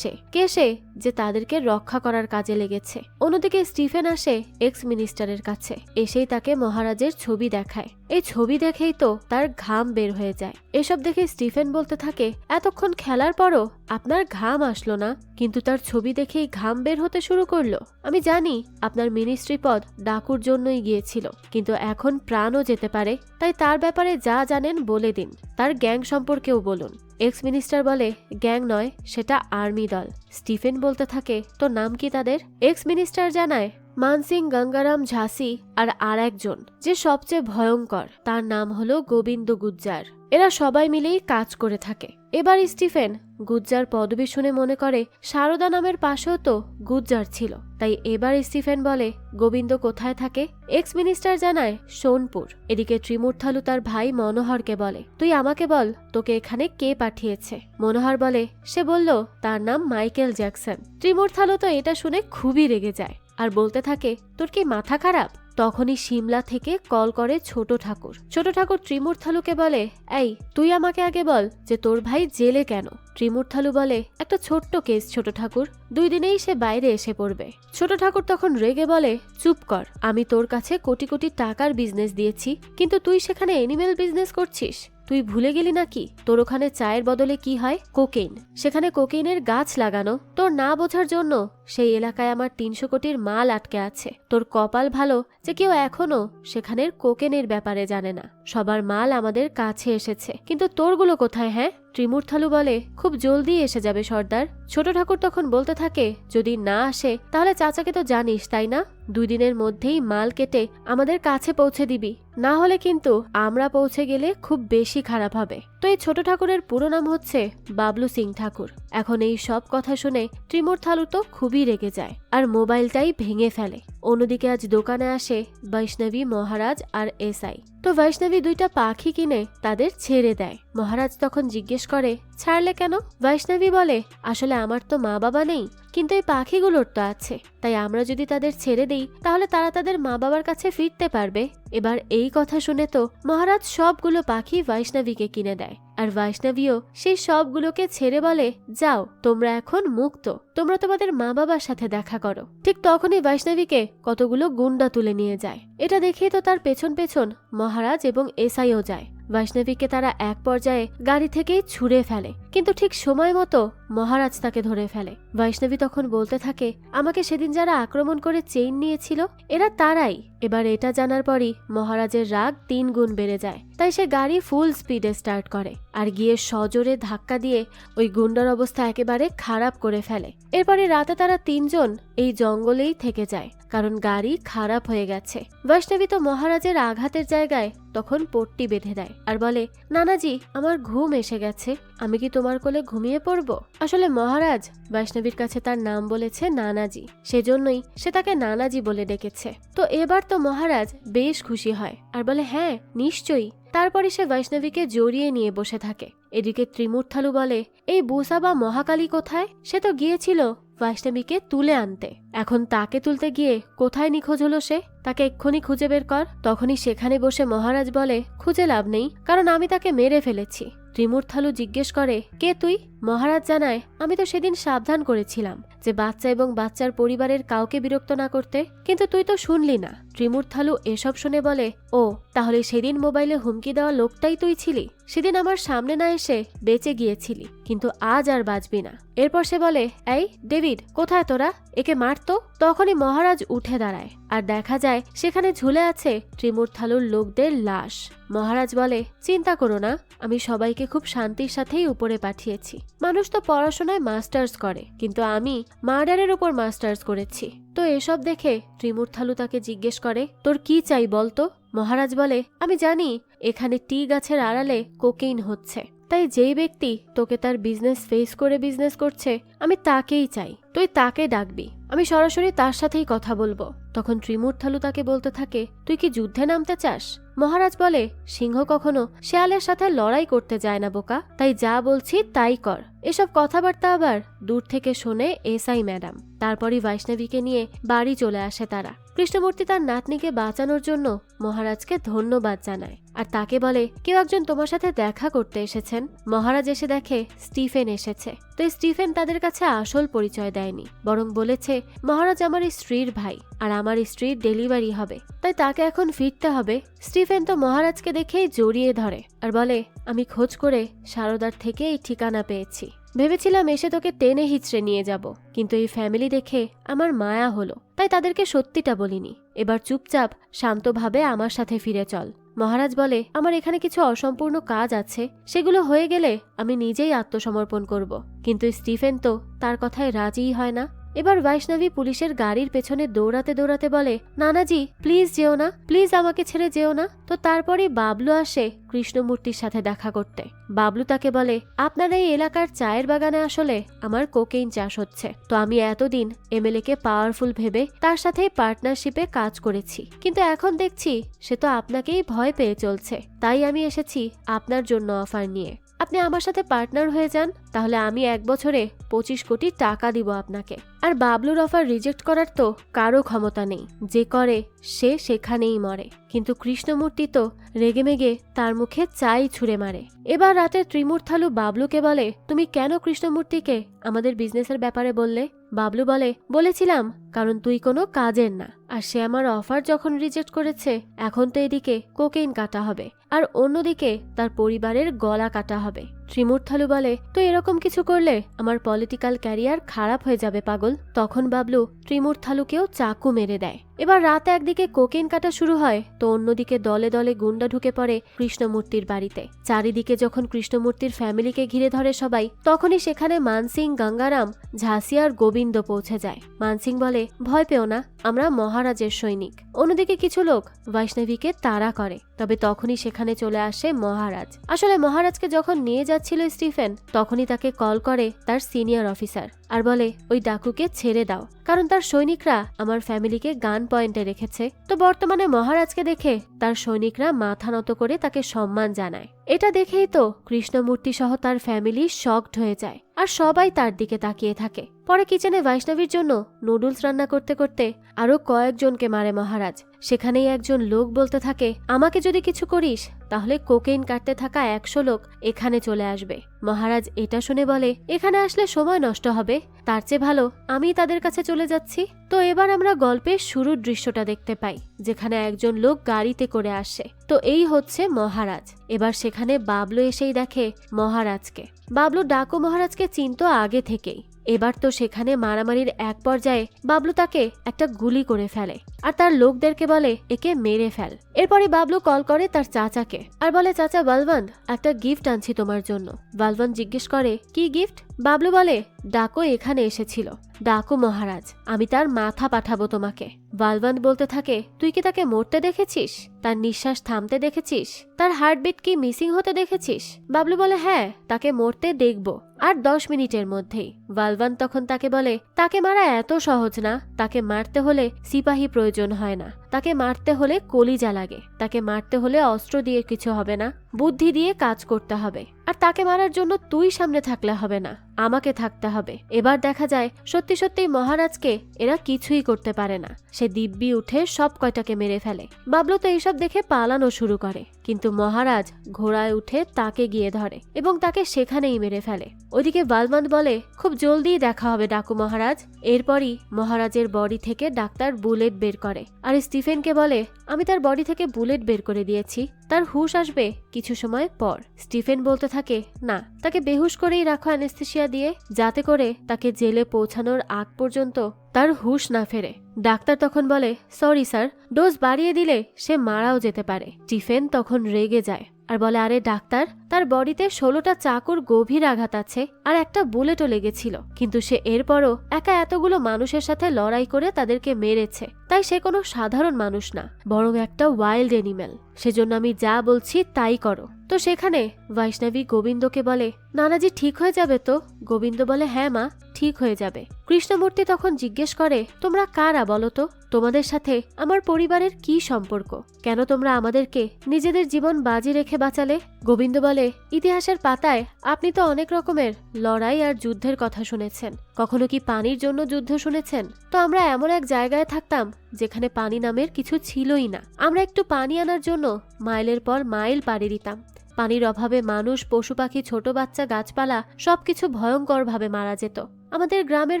S1: সে যে তাদেরকে রক্ষা করার কাজে লেগেছে। অন্যদিকে স্টিফেন আসে এক্স মিনিস্টারের কাছে, এসেই তাকে মহারাজের ছবি দেখায়। এই ছবি দেখেই তো তার ঘাম বের হয়ে যায়। এসব দেখে স্টিফেন বলতে থাকে, এতক্ষণ খেলার পরও আপনার ঘাম আসলো না, কিন্তু তার ছবি দেখেই ঘাম বের হতে শুরু করলো। আমি জানি আপনার মিনিস্ট্রি পদ ডাকুর জন্যই গিয়েছিল, কিন্তু এখন প্রাণও যেতে পারে, তাই তার ব্যাপারে যা জানেন বলে দিন। তার গ্যাং সম্পর্কেও বলুন। এক্স মিনিস্টার বলে, গ্যাং নয়, সেটা আর্মি দল। স্টিফেন বলতে থাকে, তো নাম কি তাদের? এক্স মিনিস্টার জানায়, মানসিং, গঙ্গারাম ঝাঁসি আর একজন যে সবচেয়ে ভয়ঙ্কর, তার নাম হলো গোবিন্দ গুজ্জার। এরা সবাই মিলেই কাজ করে থাকে। এবার স্টিফেন গুজ্জার পদবি শুনে মনে করে সারদা নামের পাশেও তো গুজ্জার ছিল, তাই এবার স্টিফেন বলে, গোবিন্দ কোথায় থাকে? এক্স মিনিস্টার জানায়, সোনপুর। এদিকে ত্রিমূর্থালু তার ভাই মনোহরকে বলে, তুই আমাকে বল তোকে এখানে কে পাঠিয়েছে? মনোহর বলে, সে বলল তার নাম মাইকেল জ্যাকসন। ত্রিমূর্থালু তো এটা শুনে খুবই রেগে যায় আর বলতে থাকে, তোর কি মাথা খারাপ? তখনই সিমলা থেকে কল করে ছোট ঠাকুর। ছোট ঠাকুর ত্রিমূর্থালুকে বলে, এই তুই আমাকে আগে বল যে তোর ভাই জেলে কেন? ত্রিমূর্থালু বলে, একটা ছোট্ট কেস ছোট ঠাকুর, 2 দিনেই সে বাইরে এসে পড়বে। ছোট ঠাকুর তখন রেগে বলে, চুপ কর, আমি তোর কাছে কোটি কোটি টাকার বিজনেস দিয়েছি, কিন্তু তুই সেখানে এনিমেল বিজনেস করছিস। তুই ভুলে গেলি নাকি তোর ওখানে চায়ের বদলে কি হয়? কোকেইন। সেখানে কোকেইনের গাছ লাগানো। তোর না বোঝার জন্য সেই এলাকায় আমার 300 কোটির মাল আটকে আছে। তোর কপাল ভালো যে কেউ এখনো সেখানের কোকেনের ব্যাপারে জানে না। সবার মাল আমাদের কাছে এসেছে, কিন্তু তোরগুলো কোথায়? হ্যাঁ? ত্রিমূর্থালু বলে, খুব জলদি এসে যাবে সর্দার। ছোট ঠাকুর তখন বলতে থাকে, যদি না আসে তাহলে চাচাকে তো জানিস তাই না? 2 দিনের মধ্যেই মাল কেটে আমাদের কাছে পৌঁছে দিবি, না হলে কিন্তু আমরা পৌঁছে গেলে খুব বেশি খারাপ হবে। তো এই ছোট ঠাকুরের পুরো নাম হচ্ছে বাবলু সিং ঠাকুর। এখন এই সব কথা শুনে ত্রিমূর্থালু তো খুবই রেগে যায় আর মোবাইলটাই ভেঙে ফেলে। অন্যদিকে আজ দোকানে আসে বৈষ্ণবী, মহারাজ আর এসআই। তো বৈষ্ণবী 2টা পাখি কিনে তাদের ছেড়ে দেয়। মহারাজ তখন জিজ্ঞেস করে, ছাড়লে কেন? বৈষ্ণবী বলে, আসলে আমার তো মা বাবা নেই, কিন্তু এই পাখিগুলোর তো আছে, তাই আমরা যদি তাদের ছেড়ে দিই তাহলে তারা তাদের মা বাবার কাছে ফিরতে পারবে। এবার এই কথা শুনে তো মহারাজ সবগুলো পাখি বৈষ্ণবীকে কিনে দেয়, আর বৈষ্ণবীও সেই সবগুলোকে ছেড়ে বলে, যাও, তোমরা এখন মুক্ত, তোমরা তোমাদের মা বাবার সাথে দেখা করো। ঠিক তখনই বৈষ্ণবীকে কতগুলো গুন্ডা তুলে নিয়ে যায়। এটা দেখে তো তার পেছন পেছন মহারাজ এবং এসআইও যায়। বৈষ্ণবীকে তারা এক পর্যায়ে গাড়ি থেকেই ছুঁড়ে ফেলে, কিন্তু ঠিক সময় মতো মহারাজ তাকে ধরে ফেলে। বৈষ্ণবী তখন বলতে থাকে, আমাকে সেদিন যারা আক্রমণ করে চেইন নিয়েছিল এরা তারাই। এবার এটা জানার পরই মহারাজের রাগ 3 গুণ বেড়ে যায়, তাই সে গাড়ি ফুল স্পিডে স্টার্ট করে আর গিয়ে সজোরে ধাক্কা দিয়ে ওই গুন্ডার অবস্থা একেবারে খারাপ করে ফেলে। এরপরে রাতে তারা 3 জন এই জঙ্গলেই থেকে যায়, কারণ গাড়ি খারাপ হয়ে গেছে। বৈষ্ণবী তো মহারাজের আঘাতের জায়গায় তখন পট্টি বেঁধে দেয় আর বলে, নানাজি, আমার ঘুম এসে গেছে, আমি কি তোমার কোলে ঘুমিয়ে পড়ব? আসলে মহারাজ বৈষ্ণবীর কাছে তার নাম বলেছে নানাজি, সেজন্যই সে তাকে নানাজি বলে ডেকেছে। তো এবার তো মহারাজ বেশ খুশি হয় আর বলে, হ্যাঁ নিশ্চয়ই। তারপরে সে বৈষ্ণবীকে জড়িয়ে নিয়ে বসে থাকে। এদিকে ত্রিমূর্থালু বলে, এই বুসা বা মহাকালী কোথায়? সে তো গিয়েছিল বৈষ্ণবীকে তুলে আনতে, এখন তাকে তুলতে গিয়ে কোথায় নিখোঁজ হলো সে? তাকে এক্ষুনি খুঁজে বের কর। তখনই সেখানে বসে মহারাজ বলে, খুঁজে লাভ নেই, কারণ আমি তাকে মেরে ফেলেছি। ত্রিমূর্থালু জিজ্ঞেস করে, কে তুই? মহারাজ জানায়, আমি তো সেদিন সাবধান করেছিলাম যে বাচ্চা এবং বাচ্চার পরিবারের কাউকে বিরক্ত না করতে, কিন্তু তুই তো শুনলি না। ত্রিমূর্থালু এসব শুনে বলে, ও তাহলে সেদিন মোবাইলে হুমকি দেওয়া লোকটাই তুই ছিলি? সেদিন আমার সামনে না এসে বেঁচে গিয়েছিলি, কিন্তু আজ আর বাঁচবি না। এরপর সে বলে, এই ডেভিড, কোথায় তোরা? একে মারতো। তখনই মহারাজ উঠে দাঁড়ায় আর দেখা যায় সেখানে ঝুলে আছে ত্রিমূর্থালুর লোকদের লাশ। মহারাজ বলে, চিন্তা করো না, আমি সবাইকে খুব শান্তির সাথেই উপরে পাঠিয়েছি। মানুষ তো পড়াশোনায় মাস্টার্স করে, কিন্তু আমি মার্ডারের উপর মাস্টার্স করেছি। তো এসব দেখে ত্রিমূর্থালু তাকে জিজ্ঞেস করে, তোর কি চাই বলতো? মহারাজ বলে, আমি জানি এখানে টি গাছের আড়ালে কোকেইন হচ্ছে, তাই যেই ব্যক্তি তোকে তার বিজনেস ফেস করে বিজনেস করছে আমি তাকেই চাই, তুই তাকে ডাকবি, আমি সরাসরি তার সাথেই কথা বলবো। তখন ত্রিমূর্থালু তাকে বলতে থাকে, তুই কি যুদ্ধে নামতে চাস? মহারাজ বলে, সিংহ কখনো শেয়ালের সাথে লড়াই করতে যায় না বোকা, তাই যা বলছি তাই কর। এসব কথাবার্তা আবার দূর থেকে শোনে এসআই ম্যাডাম। তারপরই বৈষ্ণবীকে নিয়ে বাড়ি চলে আসে তারা। কৃষ্ণমূর্তি তার নাতনিকে বাঁচানোর জন্য মহারাজকে ধন্যবাদ জানায় আর তাকে বলে, কেউ একজন তোমার সাথে দেখা করতে এসেছেন। মহারাজ এসে দেখে স্টিফেন এসেছে। তো স্টিফেন তাদের কাছে আসল পরিচয় দেয়নি, বরং বলেছে মহারাজ আমার স্ত্রীর ভাই আর আমার স্ত্রীর ডেলিভারি হবে, তাই তাকে এখন ফিরতে হবে। স্টিফেন তো মহারাজকে দেখেই জড়িয়ে ধরে আর বলে, আমি খোঁজ করে সারদার থেকে এই ঠিকানা পেয়েছি, ভেবেছিলাম এসে তোকে টেনে হিচড়ে নিয়ে যাব, কিন্তু এই ফ্যামিলি দেখে আমার মায়া হলো, তাই তাদেরকে সত্যিটা বলিনি। এবার চুপচাপ শান্তভাবে আমার সাথে ফিরে চল। মহারাজ বলে, আমার এখানে কিছু অসম্পূর্ণ কাজ আছে, সেগুলো হয়ে গেলে আমি নিজেই আত্মসমর্পণ করব। কিন্তু স্টিফেন তো তার কথায় রাজিই হয় না। এবার বৈষ্ণবী পুলিশের গাড়ির পেছনে দৌড়াতে দৌড়াতে বলে, নানাজি প্লিজ যেও না, প্লিজ আমাকে ছেড়ে যেও না। তো তারপরে বাবলু আসে কৃষ্ণমূর্তির সাথে দেখা করতে। বাবলু তাকে বলে, আপনার এই এলাকার চায়ের বাগানে আসলে আমার কোকেইন চাষ হচ্ছে, তো আমি এতদিন এমএলএ কে পাওয়ারফুল ভেবে তার সাথে পার্টনারশিপে কাজ করেছি, কিন্তু এখন দেখছি সে তো আপনাকেই ভয় পেয়ে চলছে, তাই আমি এসেছি আপনার জন্য অফার নিয়ে। আপনি আমার সাথে পার্টনার হয়ে যান, তাহলে আমি 1 বছরে 25 কোটি টাকা দিব আপনাকে। আর বাবলুর অফার রিজেক্ট করার তো কারো ক্ষমতা নেই, যে করে সে সেখানেই মরে। কিন্তু কৃষ্ণমূর্তি তো রেগেমেগে তার মুখে চাই ছুঁড়ে মারে। এবার রাতে ত্রিমূর্থালু বাবলুকে বলে, তুমি কেন কৃষ্ণমূর্তিকে আমাদের বিজনেসের ব্যাপারে বললে? বাবলু বলে, বলেছিলাম কারণ তুই কোনো কাজের না, আর সে আমার অফার যখন রিজেক্ট করেছে, এখন তো এদিকে কোকেইন কাটা হবে আর অন্যদিকে তার পরিবারের গলা কাটা হবে। ত্রিমূর্থালু বলে, তো এরকম কিছু করলে আমার পলিটিক্যাল ক্যারিয়ার খারাপ হয়ে যাবে পাগল। তখন বাবলু ত্রিমূর্থালুকেও চাকু মেরে দেয়। এবার রাতে একদিকে কোকেইন কাটা শুরু হয়, তো অন্যদিকে দলে দলে গুন্ডা ঢুকে পড়ে কৃষ্ণমূর্তির বাড়িতে। চারিদিকে যখন কৃষ্ণমূর্তির ফ্যামিলিকে ঘিরে ধরে সবাই, তখনই সেখানে মানসিং, গঙ্গারাম, ঝাঁসি আর গোবিন্দ পৌঁছে যায়। মানসিং বলে, ভয় পেও না, আমরা মহারাজের সৈনিক। অন্যদিকে কিছু লোক বৈষ্ণবীকে তাড়া করে, তবে তখনই সেখানে চলে আসে মহারাজ। আসলে মহারাজকে যখন নিয়ে যাচ্ছিল স্টিফেন, তখনই তাকে কল করে তার সিনিয়র অফিসার আর বলে, ওই ডাকুকে ছেড়ে দাও, কারণ তার সৈনিকরা আমার ফ্যামিলিকে গান পয়েন্টে রেখেছে। তো বর্তমানে মহারাজকে দেখে তার সৈনিকরা মাথা নত করে তাকে সম্মান জানায়। এটা দেখেই তো কৃষ্ণমূর্তি সহ তার ফ্যামিলি শকড হয়ে যায় আর সবাই তার দিকে তাকিয়ে থাকে। পরে কিচেনে বৈষ্ণবীর জন্য নুডলস রান্না করতে করতে আরো কয়েকজনকে মারে মহারাজ। সেখানেই একজন লোক বলতে থাকে, আমাকে যদি কিছু করিস তাহলে কোকেইন কাটতে থাকা 100 লোক এখানে চলে আসবে। মহারাজ এটা শুনে বলে, এখানে আসলে সময় নষ্ট হবে, তার চেয়ে ভালো আমি তাদের কাছে চলে যাচ্ছি। তো এবার আমরা গল্পের শুরুর দৃশ্যটা দেখতে পাই, যেখানে একজন লোক গাড়িতে করে আসে। তো এই হচ্ছে মহারাজ। এবার সেখানে বাবলু এসেই দেখে মহারাজকে। বাবলু ডাকু মহারাজকে চিনতো আগে থেকেই। এবার তো সেখানে মারামারির এক পর্যায়ে বাবলু তাকে একটা গুলি করে ফেলে আর তার লোকদেরকে বলে, একে মেরে ফেল। এরপরে বাবলু কল করে তার চাচাকে আর বলে, চাচা বলবন্ত, একটা গিফট আনছি তোমার জন্য। বলবন্ত জিজ্ঞেস করে, কি গিফট? বাবলু বলে, ডাকু এখানে এসেছিল, ডাকু মহারাজ, আমি তার মাথা পাঠাবো তোমাকে। বলবন্ত বলতে থাকে, তুই কি তাকে মরতে দেখেছিস? তার নিঃশ্বাস থামতে দেখেছিস? তার হার্টবিট কি মিসিং হতে দেখেছিস? বাবলু বলে, হ্যাঁ, তাকে মরতে দেখবো, আর 10 মিনিটের মধ্যেই। বলবন্ত তখন তাকে বলে, তাকে মারা এত সহজ না, তাকে মারতে হলে সিপাহী প্রয়োজন হয় না, তাকে মারতে হলে কলিজা লাগে, তাকে মারতে হলে অস্ত্র দিয়ে কিছু হবে না, বুদ্ধি দিয়ে কাজ করতে হবে। আর তাকে মারার জন্য তুই সামনে থাকলে হবে না, আমাকে থাকতে হবে। এবার দেখা যায় সত্যি সত্যি মহারাজকে এরা কিছুই করতে পারে না। সে দিব্যি উঠে সব কয়টাকে মেরে ফেলে। বাবলু তো এইসব দেখে পালানো শুরু করে, কিন্তু মহারাজ ঘোড়ায় উঠে তাকে গিয়ে ধরে এবং তাকে সেখানেই মেরে ফেলে। ওইদিকে বলবন্ত বলে, খুব জলদি দেখা হবে ডাকু মহারাজ। এরপরই মহারাজের বডি থেকে ডাক্তার বুলেট বের করে আর স্টিফেনকে বলে, আমি তার বডি থেকে বুলেট বের করে দিয়েছি, তার হুশ আসবে কিছু সময় পর। স্টিফেন বলতে থাকে, না, তাকে বেহুশ করেই রাখো অ্যানেস্থেসিয়া দিয়ে, যাতে করে তাকে জেলে পৌঁছানোর আগ পর্যন্ত তার হুশ না ফেরে। ডাক্তার তখন বলে, সরি স্যার, ডোজ বাড়িয়ে দিলে সে মারাও যেতে পারে। স্টিফেন তখন রেগে যায় আর বলে, আরে ডাক্তার, তার বডিতে 16টা চাকুর গভীর আঘাত আছে আর একটা বুলেটও লেগেছিল, কিন্তু সে এরপরও একা এতগুলো মানুষের সাথে লড়াই করে তাদেরকে মেরেছে, তাই সে কোনো সাধারণ মানুষ না, বরং একটা ওয়াইল্ড অ্যানিমেল। সেজন্য আমি যা বলছি তাই করো। তো সেখানে বৈষ্ণবী গোবিন্দকে বলে, নানাজি ঠিক হয়ে যাবে তো? গোবিন্দ বলে, হ্যাঁ মা, ঠিক হয়ে যাবে। কৃষ্ণমূর্তি তখন জিজ্ঞেস করে, তোমরা কারা বলো তো? তোমাদের সাথে আমার পরিবারের কি সম্পর্ক? কেন তোমরা আমাদেরকে নিজেদের জীবন বাজি রেখে বাঁচালে? গোবিন্দ বলে, ইতিহাসের পাতায় আপনি তো অনেক রকমের লড়াই আর যুদ্ধের কথা শুনেছেন, কখনো কি পানির জন্য যুদ্ধ শুনেছেন? তো আমরা এমন এক জায়গায় থাকতাম যেখানে পানি নামের কিছু ছিলই না। আমরা একটু পানি আনার জন্য মাইলের পর মাইল পাড়ি দিতাম। পানির অভাবে মানুষ, পশু পাখি, ছোট বাচ্চা, গাছপালা সবকিছু ভয়ঙ্করভাবে মারা যেত। আমাদের গ্রামের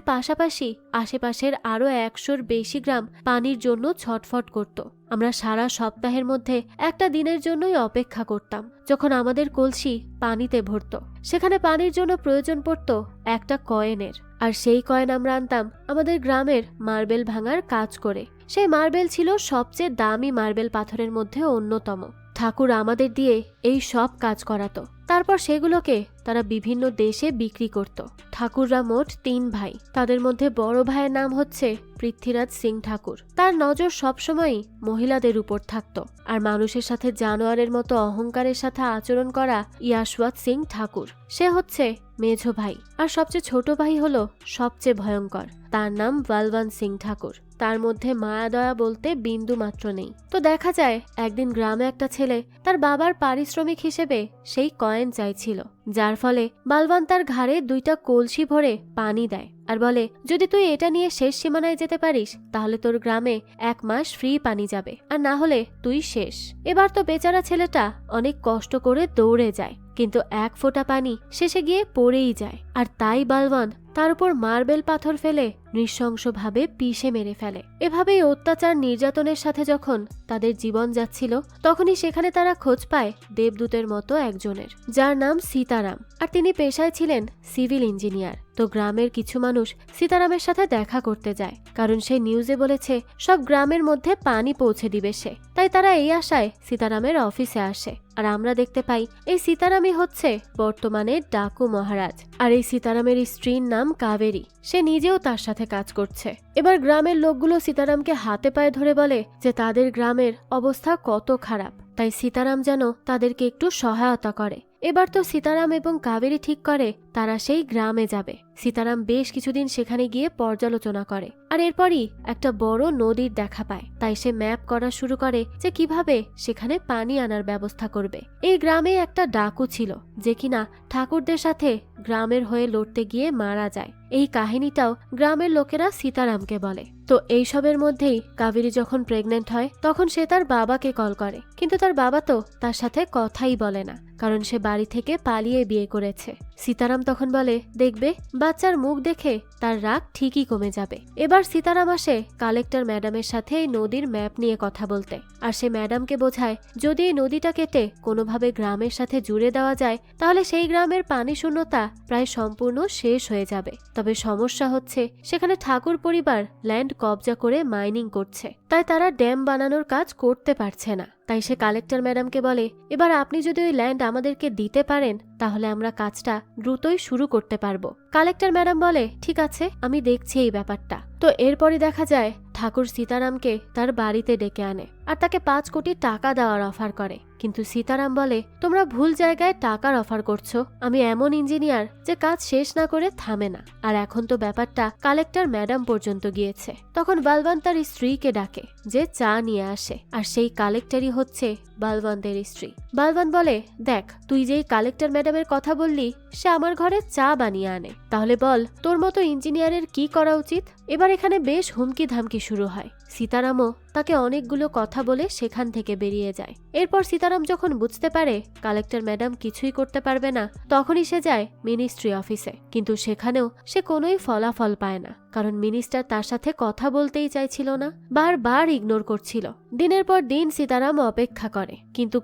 S1: পাশাপাশি আশেপাশের আরো 100-র বেশি গ্রাম পানির জন্য ছটফট করত। আমরা সারা সপ্তাহের মধ্যে একটা দিনের জন্যই অপেক্ষা করতাম, যখন আমাদের কলসি পানিতে ভরত। সেখানে পানির জন্য প্রয়োজন পড়ত একটা কয়েনের, আর সেই কয়েন আমরা আনতাম আমাদের গ্রামের মার্বেল ভাঙার কাজ করে। সেই মার্বেল ছিল সবচেয়ে দামি মার্বেল পাথরের মধ্যে অন্যতম। ঠাকুর আমাদের দিয়ে এই সব কাজ করাতো। তারপর সেগুলোকে তারা বিভিন্ন দেশে বিক্রি করত। ঠাকুররা মোট 3 ভাই। তাদের মধ্যে বড় ভাইয়ের নাম হচ্ছে পৃথ্বীরাজ সিং ঠাকুর। তার নজর সবসময়ই মহিলাদের উপর থাকত। আর মানুষের সাথে জানোয়ারের মতো অহংকারের সাথে আচরণ করা ইয়াশওয়াত সিং ঠাকুর, সে হচ্ছে মেঝো ভাই। আর সবচেয়ে ছোট ভাই হলো সবচেয়ে ভয়ঙ্কর, তার নাম বলবন্ত সিং ঠাকুর। তার মধ্যে মায়া দয়া বলতে বিন্দু মাত্র নেই। তো দেখা যায় একদিন গ্রামে একটা ছেলে তার বাবার পারিশ্রমিক হিসেবে সেই কয়েন চাইছিল, যার ফলে বলবন্ত তার ঘাড়ে 2টা কলসি ভরে পানি দেয় আর বলে, যদি তুই এটা নিয়ে শেষ সীমানায় যেতে পারিস তাহলে তোর গ্রামে 1 মাস ফ্রি পানি যাবে, আর না হলে তুই শেষ। এবার তো বেচারা ছেলেটা অনেক কষ্ট করে দৌড়ে যায়, কিন্তু 1 ফোঁটা পানি শেষে গিয়ে পড়েই যায়। আর তাই বলবন্ত তার উপর মার্বেল পাথর ফেলে নৃশংসভাবে পিষে মেরে ফেলে। এভাবেই অত্যাচার নির্যাতনের সাথে যখন তাদের জীবন যাচ্ছিল, তখনই সেখানে তারা খোঁজ পায় দেবদূতের মতো একজনের, যার নাম সীতারাম। আর তিনি পেশায় ছিলেন সিভিল ইঞ্জিনিয়ার। তো গ্রামের কিছু মানুষ সীতারামের সাথে দেখা করতে যায়, কারণ সে নিউজে বলেছে সব গ্রামের মধ্যে পানি পৌঁছে দিবে সে। তাই তারা এই আশায় সীতারামের অফিসে আসে। আর আমরা দেখতে পাই এই সীতারামই হচ্ছে বর্তমানে ডাকু মহারাজ। আর এই সীতারামের স্ত্রীর নাম কাবেরী, সে নিজেও তার সাথে কাজ করছে। এবার গ্রামের লোকগুলো সীতারামকে হাতে পায়ে ধরে বলে যে তাদের গ্রামের অবস্থা কত খারাপ, তাই সীতারাম যেন তাদেরকে একটু সহায়তা করে। এবার তো সীতারাম এবং কাবেরী ঠিক করে তারা সেই গ্রামে যাবে। সীতারাম বেশ কিছুদিন সেখানে গিয়ে পর্যালোচনা করে, আর এরপরই একটা বড় নদীর দেখা পায়। তাই সে ম্যাপ করা শুরু করে যে কিভাবে সেখানে পানি আনার ব্যবস্থা করবে। এই গ্রামে একটা ডাকু ছিল যে কিনা ঠাকুরদের সাথে গ্রামের হয়ে লড়তে গিয়ে মারা যায়। এই কাহিনীটাও গ্রামের লোকেরা সীতারামকে বলে। তো এইসবের মধ্যেই কাবেরী যখন প্রেগনেন্ট হয়, তখন সে তার বাবাকে কল করে, কিন্তু তার বাবা তো তার সাথে কথাই বলে না, কারণ সে বাড়ি থেকে পালিয়ে বিয়ে করেছে। সীতারাম তখন বলে, দেখবে বাচ্চার মুখ দেখে তার রাগ ঠিকই কমে যাবে। এবার সীতারাম আসে কালেক্টর ম্যাডামের সাথে এই নদীর ম্যাপ নিয়ে কথা বলতে। আর সে ম্যাডামকে বোঝায় যদি এই নদীটা কেটে কোনোভাবে গ্রামের সাথে জুড়ে দেওয়া যায়, তাহলে সেই গ্রামের পানি শূন্যতা প্রায় সম্পূর্ণ শেষ হয়ে যাবে। তবে সমস্যা হচ্ছে সেখানে ঠাকুর পরিবার ল্যান্ড কবজা করে মাইনিং করছে, তাই তারা ড্যাম বানানোর কাজ করতে পারছে না। তাই সে কালেক্টর ম্যাডামকে বলে, এবার আপনি যদি ওই ল্যান্ড আমাদেরকে দিতে পারেন তাহলে আমরা কাজটা দ্রুতই শুরু করতে পারবো। কালেক্টর ম্যাডাম বলে, ঠিক আছে, আমি দেখছি এই ব্যাপারটা। তো এরপরই দেখা যায় ঠাকুর সীতারামকে তার বাড়িতে ডেকে আনে আর তাকে 5 কোটি টাকা দেওয়ার অফার করে। কিন্তু সীতারাম বলে, তোমরা ভুল জায়গায় টাকার অফার করছো। আমি এমন ইঞ্জিনিয়ার যে কাজ শেষ না করে থামে না, আর এখন তো ব্যাপারটা কালেক্টর ম্যাডাম পর্যন্ত গিয়েছে। তখন বলবন্ত তার স্ত্রীকে ডাকে যে চা নিয়ে আসে, আর সেই কালেক্টরই হচ্ছে বলবন্তের স্ত্রী। বলবন্ত বলে, দেখ, তুই যেই কালেক্টর ম্যাডামের কথা বললি সে আমার ঘরে চা বানিয়ে আনে, তাহলে বল তোর মতো ইঞ্জিনিয়ারের কি করা উচিত। এবার এখানে বেশ হুমকি ধামকি শুরু হয়। সীতারামও তাকে অনেকগুলো কথা বলে সেখান থেকে বেরিয়ে যায়। এরপর সীতারাম যখন বুঝতে পারে কালেক্টর ম্যাডাম কিছুই করতে পারবে না, তখনই সে যায় মিনিস্ট্রি অফিসে। কিন্তু সেখানেও সে কোনোই ফলাফল পায় না, কারণ মিনিস্টার তার সাথে কথা বলতেই চাইছিল না, বারবার ইগনোর করছিল। দিনের পর দিন সীতারাম অপেক্ষা করে, কিন্তু